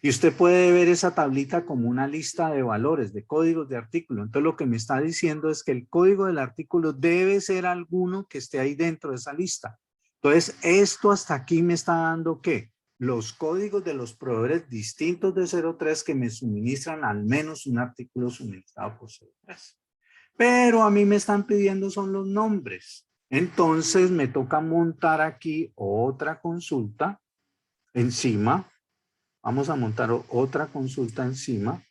Y usted puede ver esa tablita como una lista de valores, de códigos de artículo. Entonces lo que me está diciendo es que el código del artículo debe ser alguno que esté ahí dentro de esa lista. Entonces esto hasta aquí me está dando ¿qué? Los códigos de los proveedores distintos de 03 que me suministran al menos un artículo suministrado por 03. Pero a mí me están pidiendo son los nombres. Entonces me toca montar aquí otra consulta encima. Vamos a montar otra consulta encima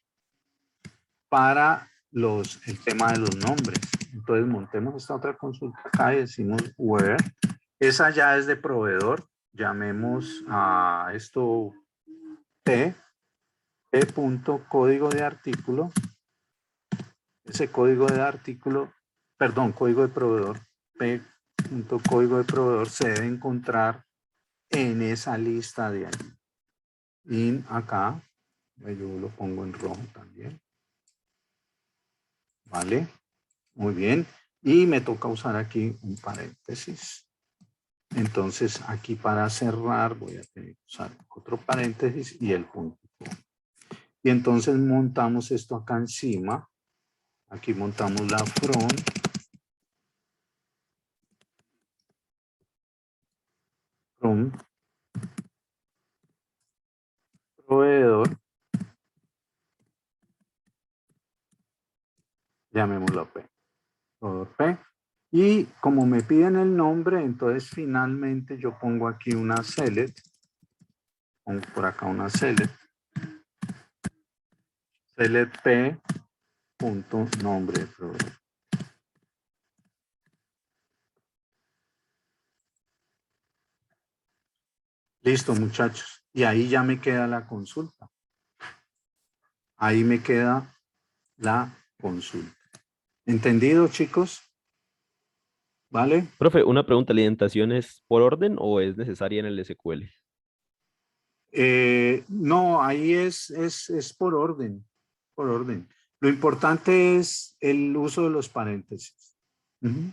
para el tema de los nombres. Entonces montemos esta otra consulta acá y decimos where. Esa ya es de proveedor. Llamemos a esto P punto código de artículo. Ese código de artículo, perdón, código de proveedor, P punto código de proveedor se debe encontrar en esa lista de allí. Y acá, yo lo pongo en rojo también. Vale, muy bien. Y me toca usar aquí un paréntesis. Entonces aquí para cerrar voy a tener que usar otro paréntesis y el punto. Y entonces montamos esto acá encima. Aquí montamos la from proveedor. Llamémoslo P. Proveedor P. Y como me piden el nombre, entonces finalmente yo pongo aquí una select. Pongo por acá una select. Select P punto nombre de proveedor. Listo, muchachos. Y ahí ya me queda la consulta. Ahí me queda la consulta. ¿Entendido, chicos? ¿Vale? Profe, una pregunta, ¿la indentación es por orden o es necesaria en el SQL? No, ahí es por orden. Por orden. Lo importante es el uso de los paréntesis. Ujú.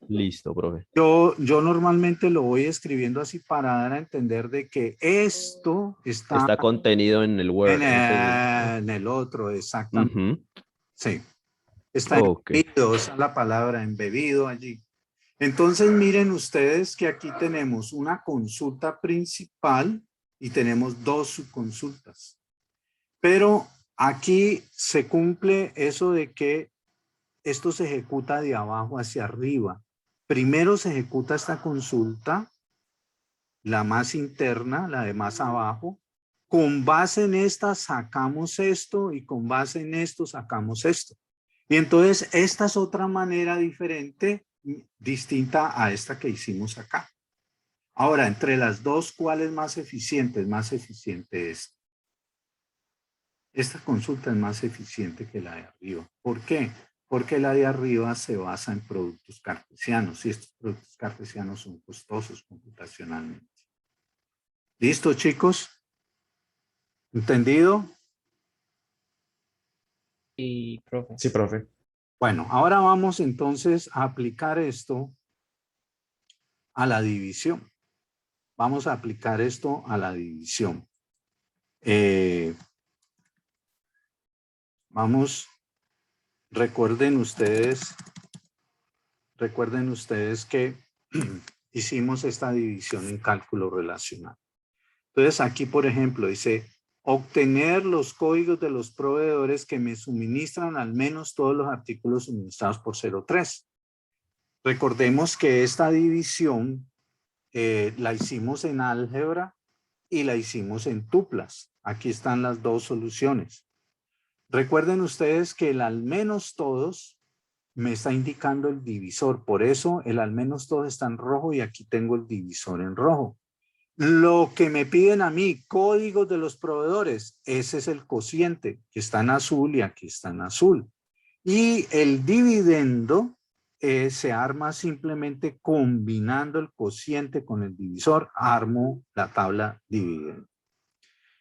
Listo, profe. Yo normalmente lo voy escribiendo así para dar a entender de que esto Está contenido en el Word. en el otro, exactamente. Ujú. Sí. Está Ok. embebido, esa es la palabra, embebido allí. Entonces miren ustedes que aquí tenemos una consulta principal y tenemos dos subconsultas. Pero aquí se cumple eso de que esto se ejecuta de abajo hacia arriba. Primero se ejecuta esta consulta, la más interna, la de más abajo. Con base en esta sacamos esto y con base en esto sacamos esto. Y entonces esta es otra manera diferente, distinta a esta que hicimos acá. Ahora, entre las dos, ¿cuál es más eficiente? Es más eficiente esta. Esta consulta es más eficiente que la de arriba. ¿Por qué? Porque la de arriba se basa en productos cartesianos y estos productos cartesianos son costosos computacionalmente. ¿Listo, chicos? ¿Entendido? Sí, profe. Sí, profe. Bueno, ahora vamos entonces a aplicar esto a la división. Vamos a aplicar esto a la división. Recuerden ustedes que hicimos esta división en cálculo relacional. Entonces aquí, por ejemplo, dice obtener los códigos de los proveedores que me suministran al menos todos los artículos suministrados por 03. Recordemos que esta división la hicimos en álgebra y la hicimos en tuplas. Aquí están las dos soluciones. Recuerden ustedes que el al menos todos me está indicando el divisor. Por eso el al menos todos está en rojo y aquí tengo el divisor en rojo. Lo que me piden a mí, códigos de los proveedores, ese es el cociente que está en azul y aquí está en azul. Y el dividendo se arma simplemente combinando el cociente con el divisor, armo la tabla dividendo.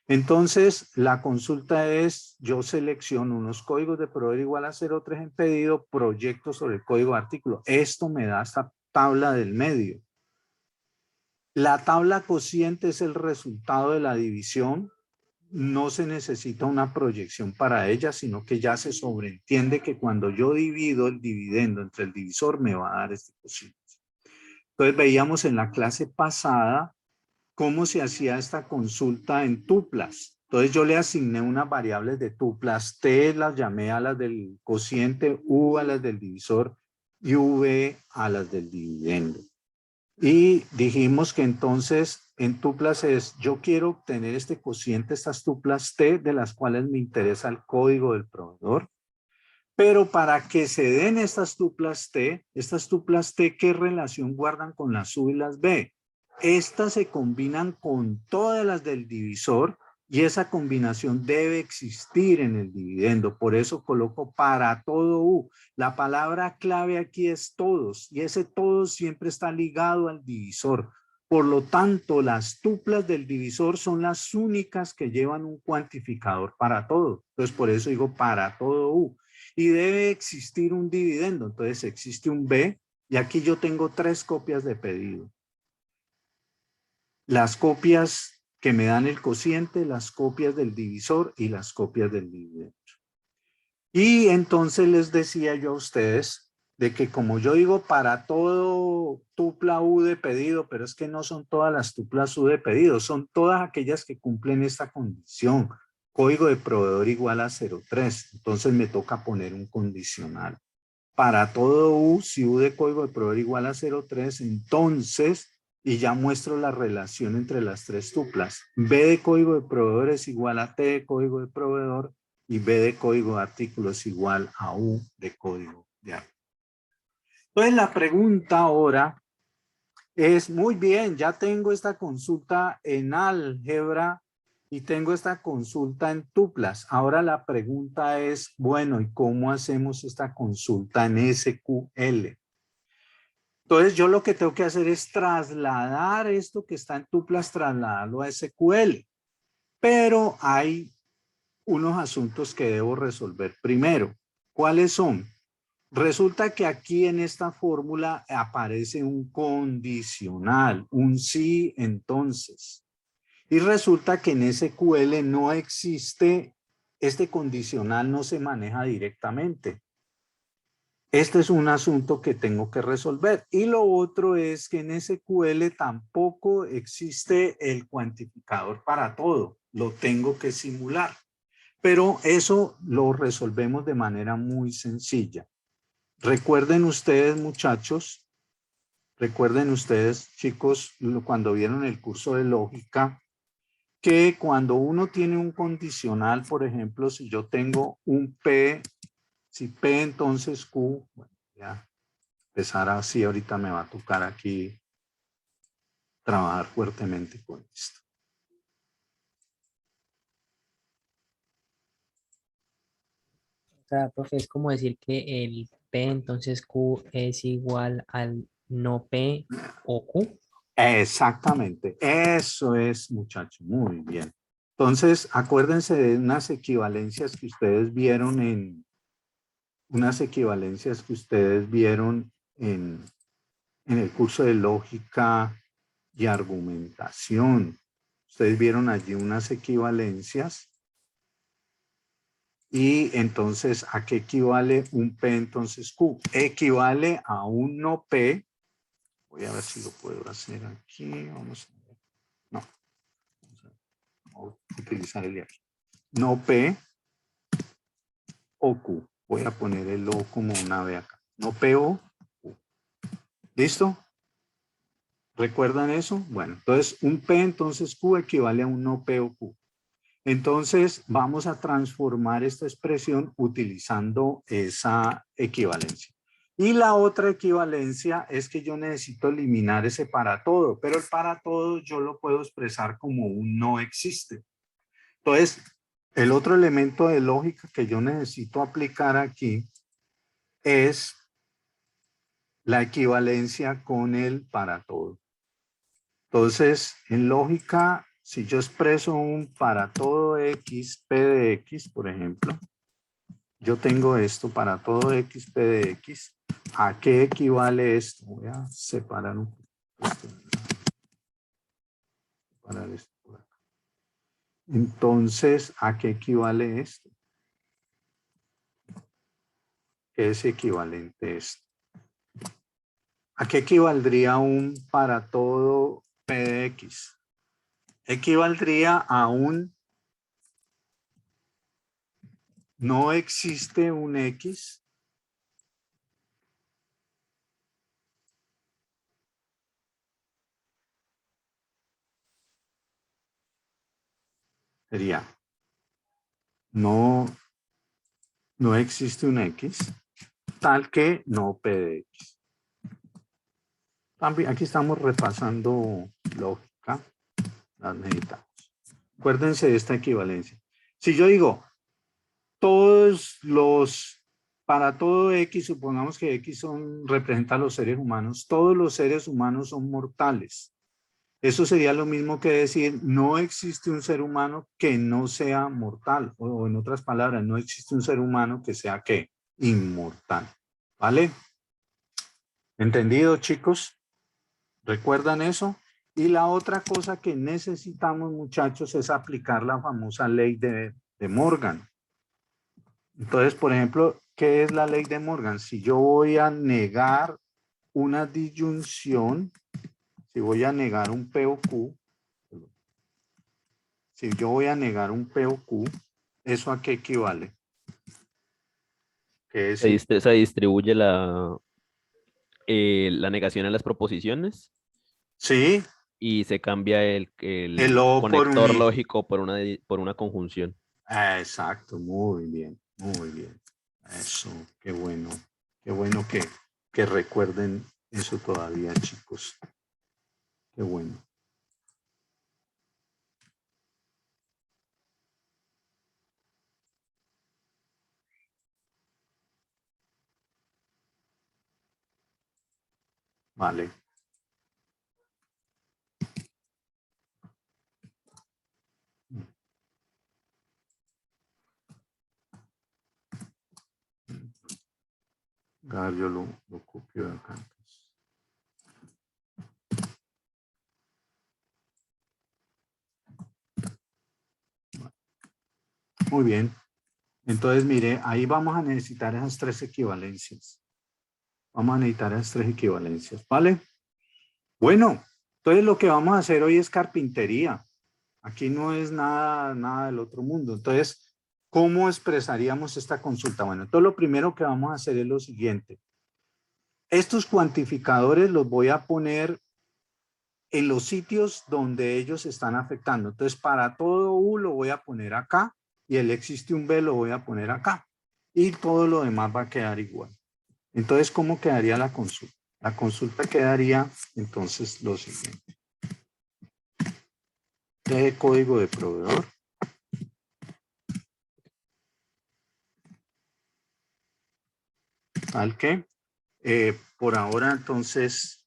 Entonces, la consulta es, yo selecciono unos códigos de proveedor igual a 03 en pedido, proyecto sobre el código de artículo. Esto me da esta tabla del medio. La tabla cociente es el resultado de la división. No se necesita una proyección para ella, sino que ya se sobreentiende que cuando yo divido el dividendo entre el divisor me va a dar este cociente. Entonces veíamos en la clase pasada cómo se hacía esta consulta en tuplas. Entonces yo le asigné unas variables de tuplas, T las llamé a las del cociente, U a las del divisor y V a las del dividendo. Y dijimos que entonces en tuplas es, yo quiero obtener este cociente, estas tuplas T, de las cuales me interesa el código del proveedor. Pero para que se den estas tuplas T, ¿qué relación guardan con las U y las B? Estas se combinan con todas las del divisor y esa combinación debe existir en el dividendo. Por eso coloco para todo U. La palabra clave aquí es todos y ese todos siempre está ligado al divisor. Por lo tanto, las tuplas del divisor son las únicas que llevan un cuantificador para todo. Entonces, por eso digo para todo U. Y debe existir un dividendo. Entonces, existe un B y aquí yo tengo 3 copias de pedido. Las copias que me dan el cociente, las copias del divisor y las copias del dividendo. Y entonces les decía yo a ustedes de que como yo digo para todo tupla U de pedido, pero es que no son todas las tuplas U de pedido, son todas aquellas que cumplen esta condición. Código de proveedor igual a 03. Entonces me toca poner un condicional. Para todo U, si U de código de proveedor igual a 03, entonces, y ya muestro la relación entre las 3 tuplas. B de código de proveedor es igual a T de código de proveedor y B de código de artículo es igual a U de código de artículo. Entonces la pregunta ahora es, muy bien, ya tengo esta consulta en álgebra y tengo esta consulta en tuplas. Ahora la pregunta es, bueno, ¿y cómo hacemos esta consulta en SQL? Entonces yo lo que tengo que hacer es trasladar esto que está en tuplas, trasladarlo a SQL. Pero hay unos asuntos que debo resolver primero. ¿Cuáles son? Resulta que aquí en esta fórmula aparece un condicional, un sí, entonces. Y resulta que en SQL no existe, este condicional no se maneja directamente. Este es un asunto que tengo que resolver. Y lo otro es que en SQL tampoco existe el cuantificador para todo. Lo tengo que simular. Pero eso lo resolvemos de manera muy sencilla. Recuerden ustedes, muchachos, recuerden ustedes, chicos, cuando vieron el curso de lógica, que cuando uno tiene un condicional, por ejemplo, si yo tengo un P, si P entonces Q, bueno, ya empezar así, ahorita me va a tocar aquí trabajar fuertemente con esto. O sea, profe, es como decir que el P entonces Q es igual al no P o Q. Exactamente, eso es, muchachos, muy bien. Entonces, acuérdense de unas equivalencias que ustedes vieron en el curso de lógica y argumentación. Ustedes vieron allí unas equivalencias y entonces, ¿a qué equivale un P entonces Q? Equivale a un no P. Voy a ver si lo puedo hacer aquí. Vamos a ver. No. Vamos a utilizar el de aquí. No P o Q. Voy a poner el O como una B acá. No P o Q. ¿Listo? ¿Recuerdan eso? Bueno, entonces un P entonces Q equivale a un no P o Q. Entonces vamos a transformar esta expresión utilizando esa equivalencia. Y la otra equivalencia es que yo necesito eliminar ese para todo, pero el para todo yo lo puedo expresar como un no existe. Entonces, el otro elemento de lógica que yo necesito aplicar aquí es la equivalencia con el para todo. Entonces, en lógica, si yo expreso un para todo X, P de X, por ejemplo, yo tengo esto para todo X, P de X. ¿A qué equivale esto? Voy a separar un poco. Separar esto por acá. Entonces, ¿a qué equivale esto? ¿Qué es equivalente a esto? ¿A qué equivaldría un para todo P de X? Equivaldría a un no existe un X sería no existe un X tal que no P de X. También aquí estamos repasando lógica, las necesitamos. Acuérdense de esta equivalencia. Si yo digo para todo X, supongamos que X representa a los seres humanos, todos los seres humanos son mortales. Eso sería lo mismo que decir, no existe un ser humano que no sea mortal, o en otras palabras, no existe un ser humano que sea, ¿qué? Inmortal. ¿Vale? ¿Entendido, chicos? ¿Recuerdan eso? Y la otra cosa que necesitamos, muchachos, es aplicar la famosa ley de Morgan. Entonces, por ejemplo, ¿qué es la ley de Morgan? Si yo voy a negar una disyunción, si voy a negar un P o Q, si yo voy a negar un P o Q, ¿eso a qué equivale? ¿Qué es? Se distribuye la negación en las proposiciones Sí, y se cambia el el O por un conector I. lógico por una conjunción. Exacto, muy bien, muy bien. Eso, qué bueno que recuerden eso todavía, chicos. Qué bueno. Vale. Yo lo copio de acá. Muy bien. Entonces, mire, ahí vamos a necesitar esas tres equivalencias. Vamos a necesitar esas tres equivalencias, ¿vale? Bueno, entonces lo que vamos a hacer hoy es carpintería. Aquí no es nada del otro mundo. Entonces, ¿cómo expresaríamos esta consulta? Bueno, entonces lo primero que vamos a hacer es lo siguiente. Estos cuantificadores los voy a poner en los sitios donde ellos están afectando. Entonces, para todo U lo voy a poner acá y el existe un B lo voy a poner acá. Y todo lo demás va a quedar igual. Entonces, ¿cómo quedaría la consulta? La consulta quedaría, entonces, lo siguiente. De código de proveedor. Tal que, por ahora, entonces,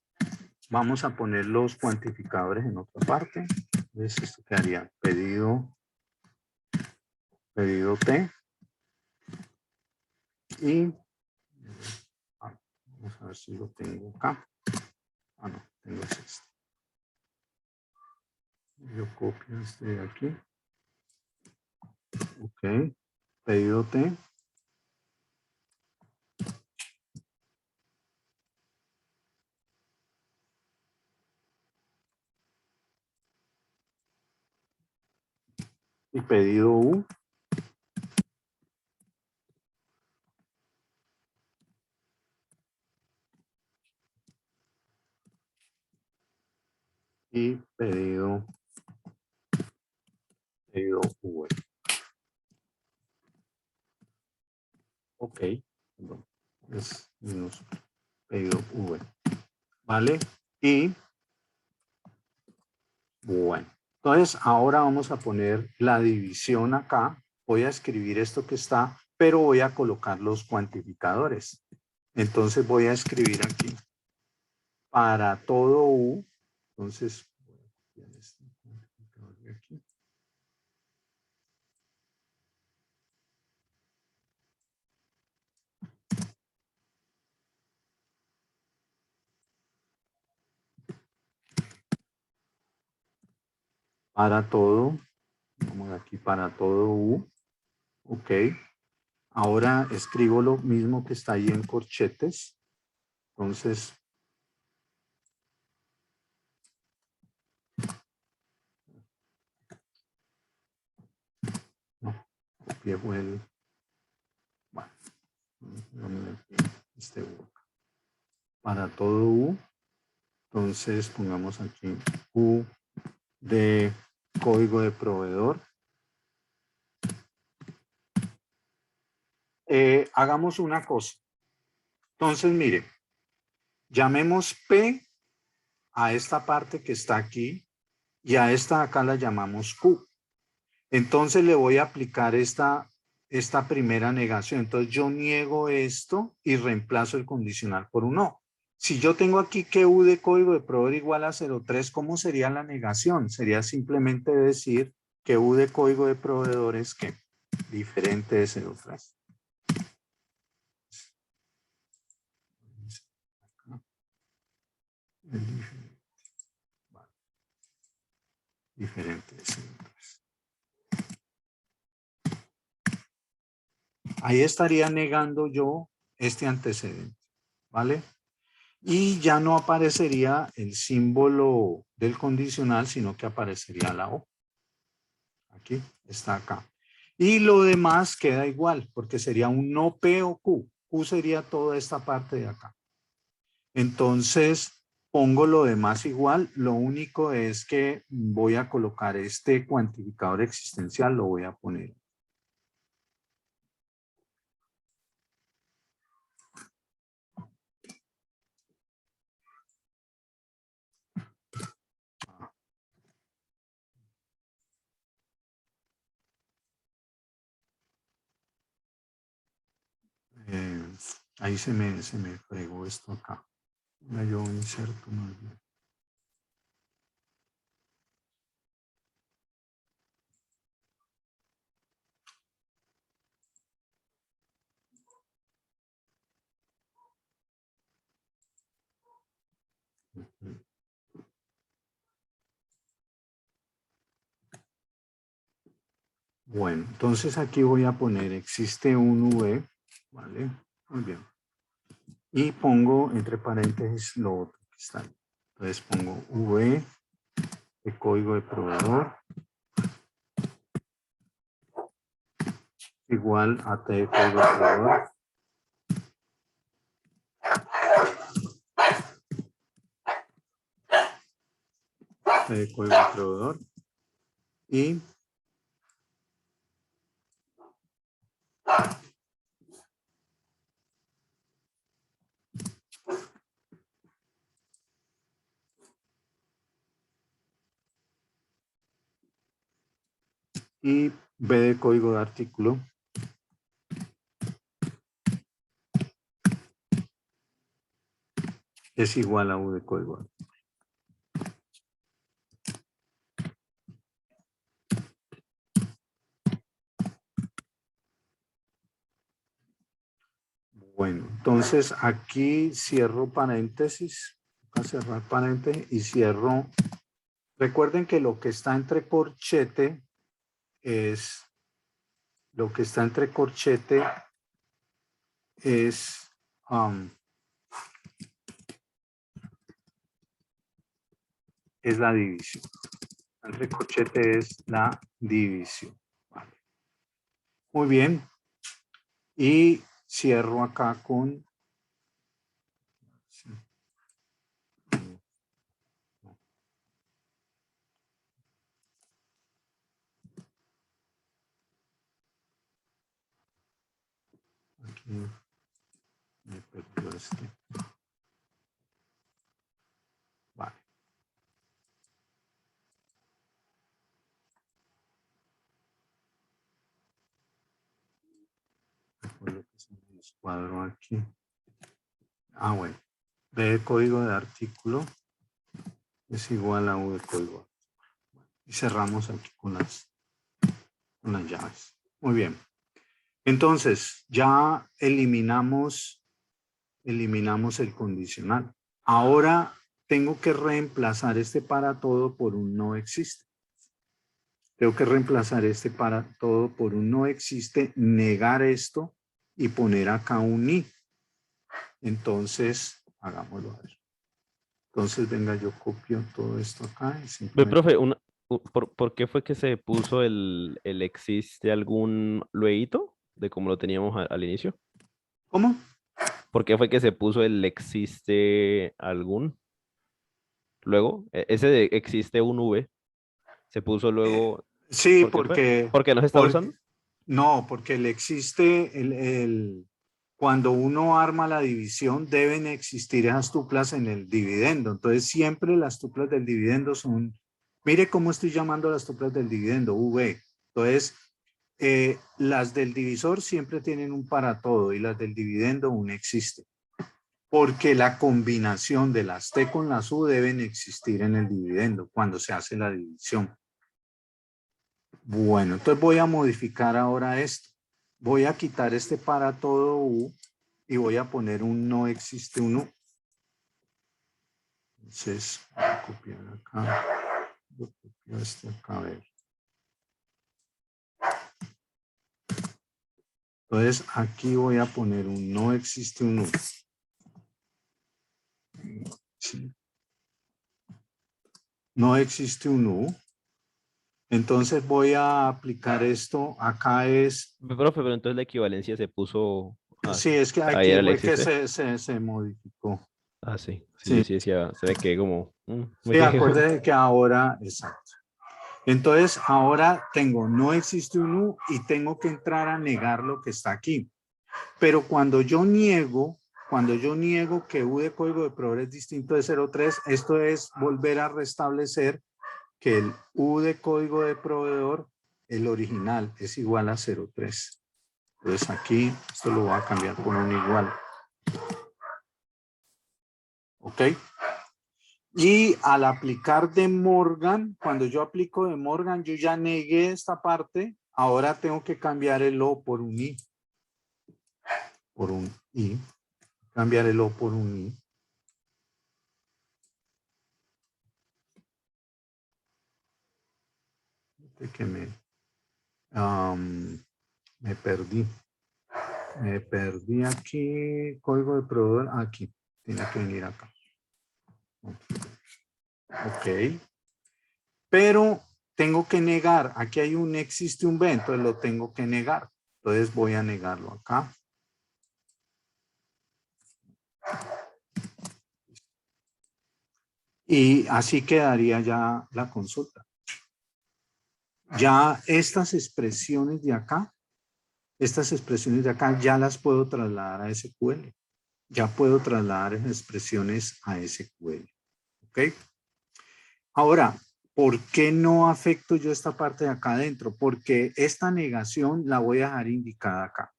vamos a poner los cuantificadores en otra parte. Entonces, esto quedaría pedido T. Y vamos a ver si lo tengo acá. Ah, no, tengo este. Yo copio este de aquí. Ok. Pedido T. Y pedido U. Y pedido V. Ok. Perdón. Es menos pedido V. ¿Vale? Y bueno. Entonces, ahora vamos a poner la división acá. Voy a escribir esto que está, pero voy a colocar los cuantificadores. Entonces voy a escribir aquí. Para todo U. Entonces, voy a copiar este cuantificador de aquí. Para todo, vamos aquí para todo U, ok. Ahora escribo lo mismo que está ahí en corchetes. Entonces, no, copié el, bueno, este U. Para todo U, entonces pongamos aquí U de código de proveedor. hagamos una cosa. Entonces, mire, llamemos P a esta parte que está aquí y a esta de acá la llamamos Q. Entonces le voy a aplicar esta primera negación. Entonces yo niego esto y reemplazo el condicional por un no. Si yo tengo aquí que U de código de proveedor igual a 0,3, ¿cómo sería la negación? Sería simplemente decir que U de código de proveedor es que diferente de 0,3. Diferente de 0,3. Ahí estaría negando yo este antecedente, ¿vale? Y ya no aparecería el símbolo del condicional, sino que aparecería la O. Aquí, está acá. Y lo demás queda igual, porque sería un no P o Q. Q sería toda esta parte de acá. Entonces, pongo lo demás igual. Lo único es que voy a colocar este cuantificador existencial, lo voy a poner. Ahí se me fregó esto acá. Yo inserto más bien. Bueno, entonces aquí voy a poner existe un V, ¿vale? Muy bien. Y pongo entre paréntesis lo otro que está ahí. Entonces pongo V de código de proveedor igual a T de código de proveedor. T de código de proveedor. Y B de código de artículo. Es igual a U de código de artículo. Bueno, entonces aquí cierro paréntesis. Voy a cerrar paréntesis y cierro. Recuerden que lo que está entre corchete es es la división. Entre corchete es la división. Vale. Muy bien. Y cierro acá con... Aquí me perdió este. Vale. Lo que se me descuadró aquí. Ah, bueno. B de código de artículo es igual a U de código. Y cerramos aquí con las llaves. Muy bien. Entonces, ya eliminamos el condicional. Ahora tengo que reemplazar este para todo por un no existe. Tengo que reemplazar este para todo por un no existe, negar esto y poner acá un i. Entonces, hagámoslo a ver. Entonces, venga, yo copio todo esto acá. Y simplemente... Profe, ¿por qué fue que se puso el existe algún lueguito de como lo teníamos al inicio? ¿Cómo? ¿Por qué fue que se puso el existe algún? Luego, ese de existe un V, se puso luego. Sí, ¿Por qué fue? porque... ¿Porque no se está usando? No, porque cuando uno arma la división deben existir esas tuplas en el dividendo. Entonces siempre las tuplas del dividendo son, mire cómo estoy llamando las tuplas del dividendo, V. Entonces las del divisor siempre tienen un para todo y las del dividendo un existe. Porque la combinación de las T con las U deben existir en el dividendo cuando se hace la división. Bueno, entonces voy a modificar ahora esto. Voy a quitar este para todo U y voy a poner un no existe un U. Entonces, voy a copiar acá. Voy a copiar este acá, a ver. Entonces, aquí voy a poner un no existe un U. Sí. No existe un U. Entonces voy a aplicar esto. Acá es... Profe, pero entonces la equivalencia se puso... Sí, es que ahí aquí era el fue que existe. se modificó. Ah, sí. Sí, Sí. yo sí decía, se me quedé como... Sí, acuérdate que ahora... Exacto. Entonces, ahora tengo no existe un U y tengo que entrar a negar lo que está aquí. Pero cuando yo niego que U de código de proveedor es distinto de 0.3, esto es volver a restablecer que el U de código de proveedor, el original, es igual a 0.3. Entonces aquí, esto lo voy a cambiar por un igual. ¿Ok? Y al aplicar de Morgan, cuando yo aplico de Morgan, yo ya negué esta parte, ahora tengo que cambiar el O por un I. Por un I. Cambiar el O por un I. Que me perdí. Me perdí aquí. Código de proveedor. Aquí. Tiene que venir acá. Ok. Pero tengo que negar. Aquí hay un existe un B, entonces lo tengo que negar. Entonces voy a negarlo acá. Y así quedaría ya la consulta. Ya estas expresiones de acá ya las puedo trasladar a SQL. Ya puedo trasladar esas expresiones a SQL. ¿Ok? Ahora, ¿por qué no afecto yo esta parte de acá adentro? Porque esta negación la voy a dejar indicada acá.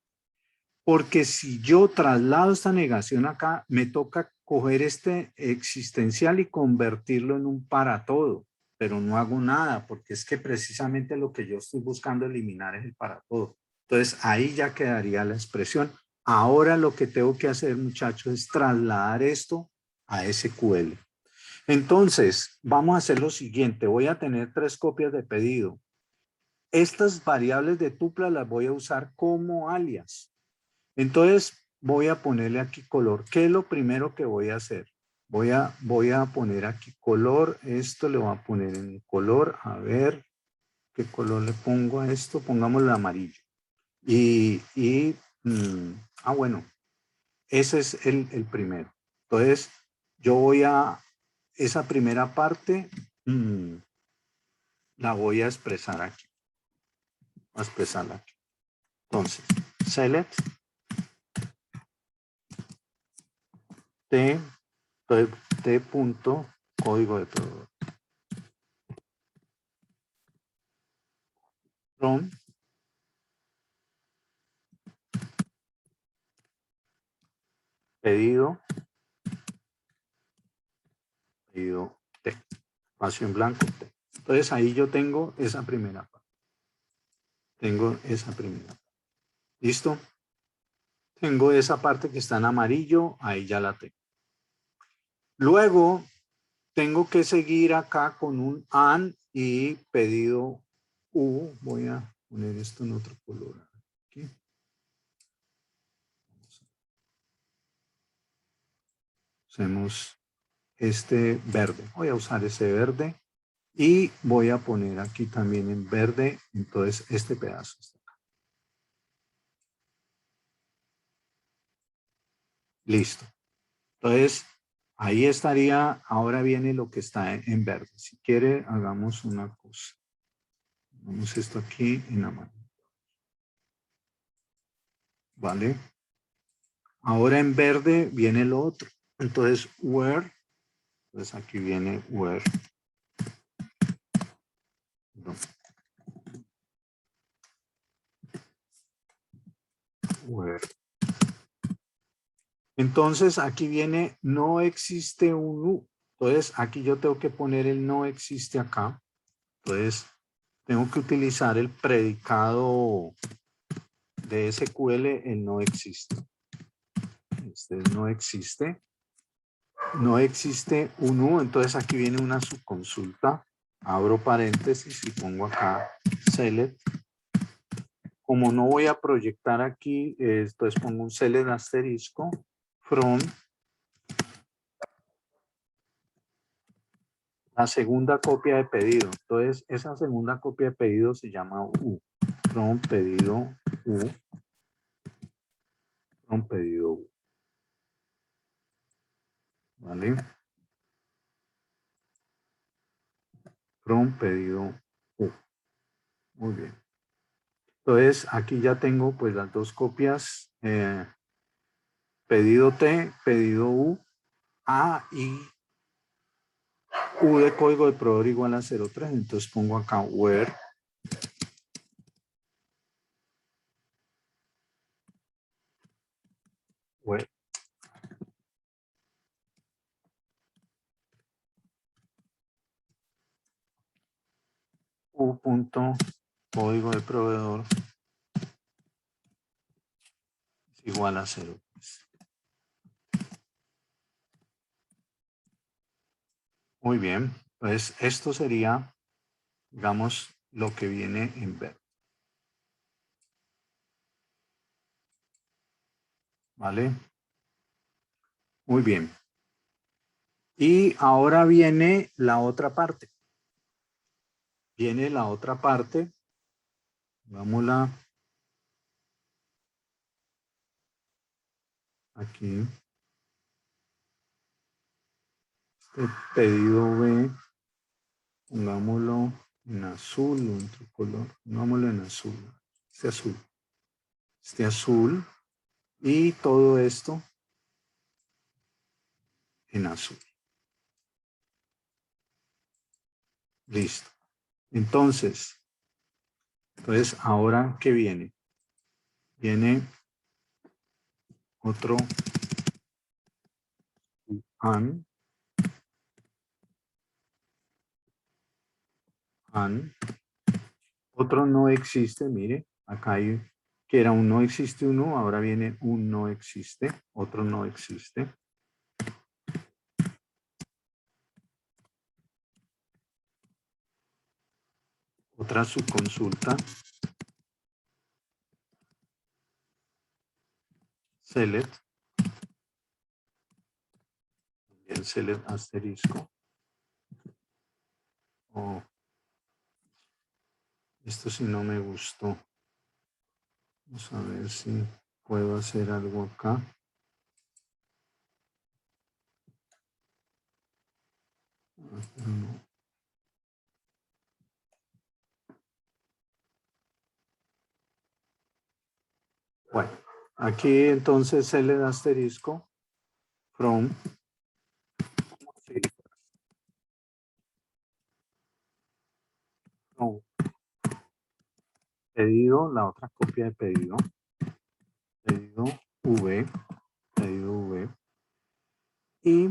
Porque si yo traslado esta negación acá, me toca coger este existencial y convertirlo en un para todo, pero no hago nada, porque es que precisamente lo que yo estoy buscando eliminar es el para todo. Entonces ahí ya quedaría la expresión. Ahora lo que tengo que hacer, muchachos, es trasladar esto a SQL. Entonces, vamos a hacer lo siguiente. Voy a tener 3 copias de pedido. Estas variables de tupla las voy a usar como alias. Entonces, voy a ponerle aquí color. ¿Qué es lo primero que voy a hacer? Voy a poner aquí color. Esto le voy a poner en color. A ver, ¿qué color le pongo a esto? Pongámosle amarillo. Bueno, ese es el primero. Entonces, yo voy a, esa primera parte, la voy a expresar aquí. Voy a expresarla aquí. Entonces, select T punto código de proveedor. From pedido T. Espacio en blanco T. Entonces ahí yo tengo esa primera parte. Tengo esa primera parte. ¿Listo? Tengo esa parte que está en amarillo, ahí ya la tengo. Luego tengo que seguir acá con un AND y pedido U. Voy a poner esto en otro color. Aquí. Hacemos este verde. Voy a usar ese verde y voy a poner aquí también en verde. Entonces este pedazo está acá. Listo. Entonces ahí estaría. Ahora viene lo que está en verde. Si quiere, hagamos una cosa. Vamos esto aquí en amarillo. ¿vale? Ahora en verde viene lo otro. Entonces, where, entonces aquí viene where. No. Where. Entonces, aquí viene no existe un U. Entonces, aquí yo tengo que poner el no existe acá. Entonces, tengo que utilizar el predicado de SQL, el no existe. Este no existe. No existe un U, entonces aquí viene una subconsulta. Abro paréntesis y pongo acá select. Como no voy a proyectar aquí, entonces pongo un select asterisco from la segunda copia de pedido. Entonces, esa segunda copia de pedido se llama U. From pedido U. From pedido U. ¿Vale? From pedido U. Muy bien. Entonces, aquí ya tengo pues las dos copias. Pedido T, pedido U, A y U de código de proveedor igual a 03. Entonces pongo acá where U punto código de proveedor es igual a 0. Muy bien. Entonces esto sería, digamos, lo que viene en verde. ¿Vale? Muy bien. Y ahora viene la otra parte. Viene la otra parte. Vámonos aquí. Este pedido B, pongámoslo en azul o en otro color. Pongámoslo en azul. Este azul. Este azul. Y todo esto en azul. Listo. Entonces ahora, ¿qué viene? Viene otro AND. Otro no existe, mire, acá hay que era un no existe uno, ahora viene un no existe, otro no existe. Otra subconsulta. Select. El select asterisco. Oh, esto sí no me gustó. Vamos a ver si puedo hacer algo acá. No. Bueno, aquí entonces select asterisco from. From pedido, la otra copia de pedido. Pedido V. Y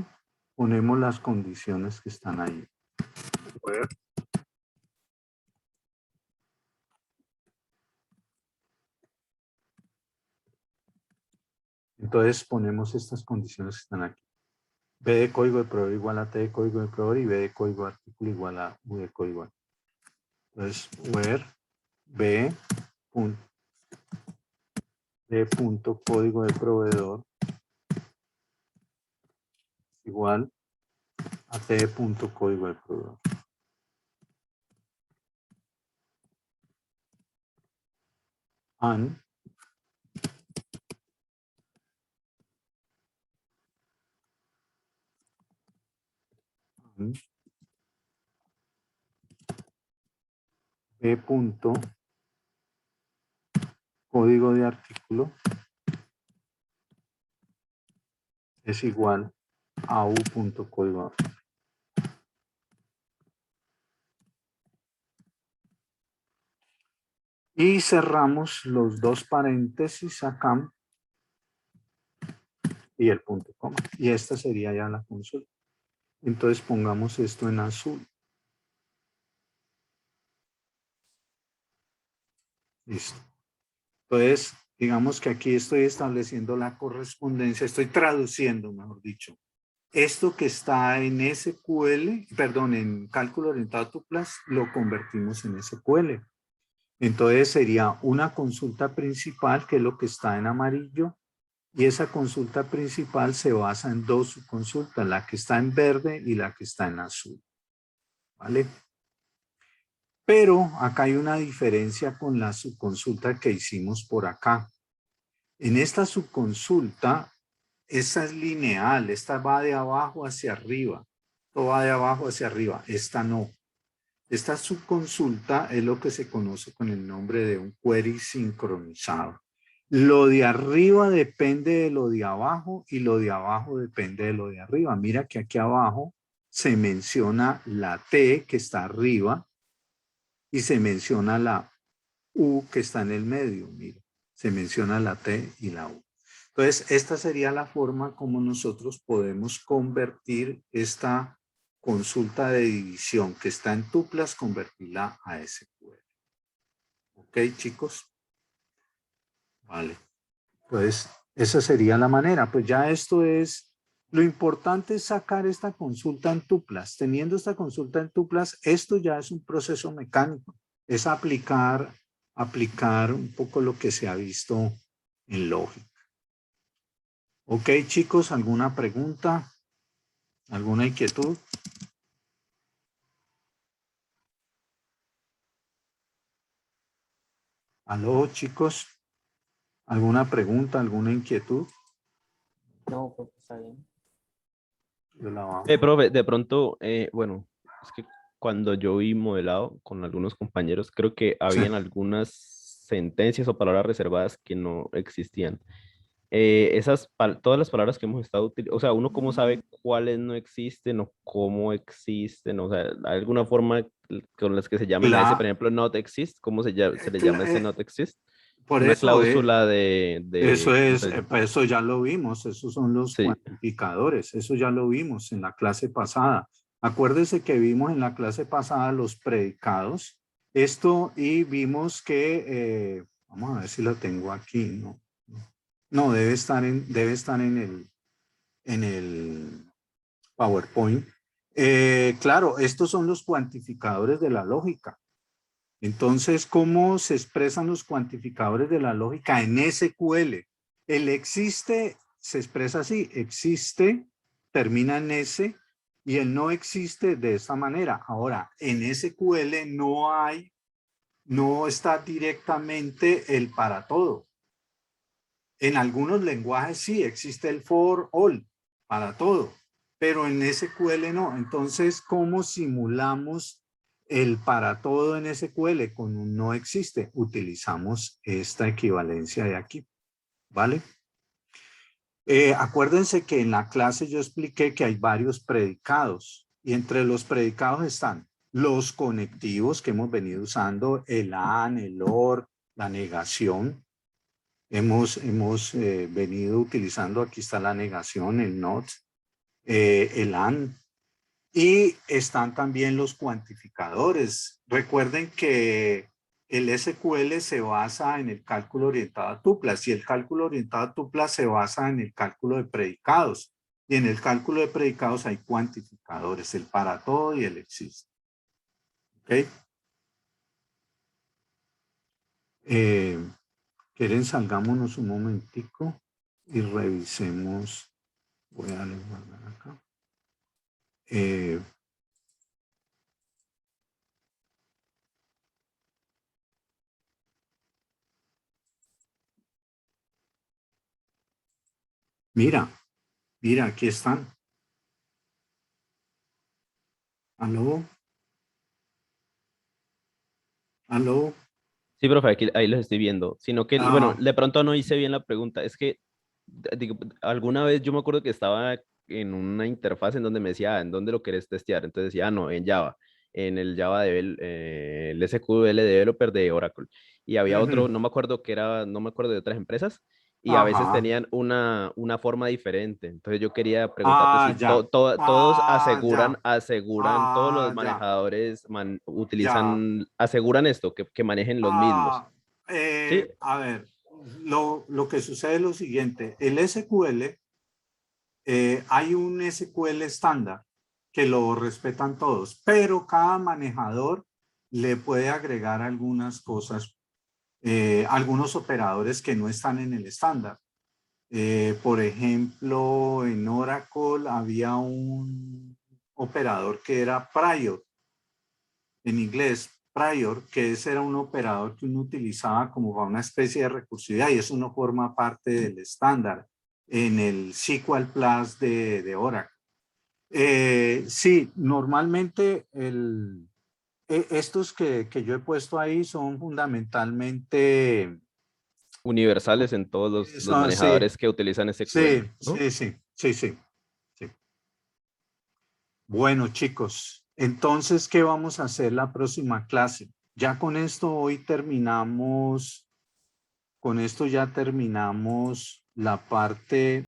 ponemos las condiciones que están ahí. Entonces ponemos estas condiciones que están aquí. B de código de proveedor igual a T de código de proveedor y B de código de artículo igual a U de código. Entonces, where B punto código de proveedor igual a T punto código de proveedor. And B punto código de artículo es igual a u.código. Y cerramos los dos paréntesis acá y el punto coma. Y esta sería ya la consulta. Entonces pongamos esto en azul. Listo. Entonces, digamos que aquí estoy estableciendo la correspondencia, estoy traduciendo, mejor dicho. Esto que está en SQL, perdón, en cálculo orientado a tuplas, lo convertimos en SQL. Entonces sería una consulta principal, que es lo que está en amarillo, y esa consulta principal se basa en dos subconsultas, la que está en verde y la que está en azul. ¿Vale? Pero acá hay una diferencia con la subconsulta que hicimos por acá. En esta subconsulta, esta es lineal, esta va de abajo hacia arriba. Esto va de abajo hacia arriba, esta no. Esta subconsulta es lo que se conoce con el nombre de un query sincronizado. Lo de arriba depende de lo de abajo y lo de abajo depende de lo de arriba. Mira que aquí abajo se menciona la T que está arriba y se menciona la U que está en el medio. Mira, se menciona la T y la U. Entonces, esta sería la forma como nosotros podemos convertir esta consulta de división que está en tuplas, convertirla a SQL. ¿Ok, chicos? Vale. Pues esa sería la manera. Pues ya esto es, lo importante es sacar esta consulta en tuplas. Teniendo esta consulta en tuplas, esto ya es un proceso mecánico. Es aplicar un poco lo que se ha visto en lógica. Ok, chicos, ¿alguna pregunta? ¿Alguna inquietud? ¿Aló, chicos? ¿Alguna pregunta, alguna inquietud? No, pues está bien. Yo la bajo. Profe, de pronto, bueno, es que cuando yo vi modelado con algunos compañeros, creo que habían algunas sentencias o palabras reservadas que no existían. Todas las palabras que hemos estado utilizando, o sea, uno cómo sabe cuáles no existen o cómo existen, o sea, ¿hay alguna forma con las que se llamen a ese, por ejemplo, not exist? ¿Cómo se le llama ese not exist? Por Una eso, cláusula eso ¿cómo es, se llama? pues eso ya lo vimos, esos son los Sí, cuantificadores, eso ya lo vimos en la clase pasada. Acuérdese que vimos en la clase pasada los predicados, esto, y vimos que, vamos a ver si lo tengo aquí, ¿no? No, debe estar en el PowerPoint. Claro, estos son los cuantificadores de la lógica. Entonces, ¿cómo se expresan los cuantificadores de la lógica en SQL? El existe se expresa así, existe, termina en S, y el no existe de esta manera. Ahora, en SQL no está directamente el para todo. En algunos lenguajes sí existe el for all, para todo, pero en SQL no. Entonces, ¿cómo simulamos el para todo en SQL con un no existe? Utilizamos esta equivalencia de aquí, ¿vale? Acuérdense que en la clase yo expliqué que hay varios predicados y entre los predicados están los conectivos que hemos venido usando, el AND, el OR, la negación. Hemos venido utilizando, aquí está la negación, el not, el and, y están también los cuantificadores. Recuerden que el SQL se basa en el cálculo orientado a tuplas y el cálculo orientado a tuplas se basa en el cálculo de predicados. Y en el cálculo de predicados hay cuantificadores, el para todo y el existe. ¿Ok? ¿Quieren salgámonos un momentico y revisemos? Voy a darle guardar acá. Mira, aquí están. ¿Aló? ¿Aló? sí, profe, ahí los estoy viendo. Sino que, bueno, de pronto no hice bien la pregunta. Es que alguna vez yo me acuerdo que estaba en una interfaz en donde me decía, ¿en dónde lo querés testear? Entonces decía, no, en Java, en el Java el SQL Developer de Oracle. Y había otro, Ujú. no me acuerdo que era, no me acuerdo de otras empresas, y a veces Ajá. tenían una forma diferente. Entonces yo quería preguntarte Ah, si ya. todos Ah, ya. todos los Ah, ya. manejadores Ya. aseguran esto, que manejen los mismos. Ah, ¿Sí? a ver, lo que sucede es lo siguiente. El SQL, hay un SQL estándar que lo respetan todos, pero cada manejador le puede agregar algunas cosas, algunos operadores que no están en el estándar. Por ejemplo, en Oracle había un operador que era prior, en inglés, prior, que ese era un operador que uno utilizaba como para una especie de recursividad y eso no forma parte del estándar en el SQL Plus de Oracle. Sí, normalmente estos que yo he puesto ahí son fundamentalmente, Universales en todos los sí, manejadores que utilizan SQL, sí, ¿no? sí, sí, sí, sí, sí. Bueno, chicos, entonces, ¿qué vamos a hacer la próxima clase? Ya con esto hoy terminamos, con esto ya terminamos la parte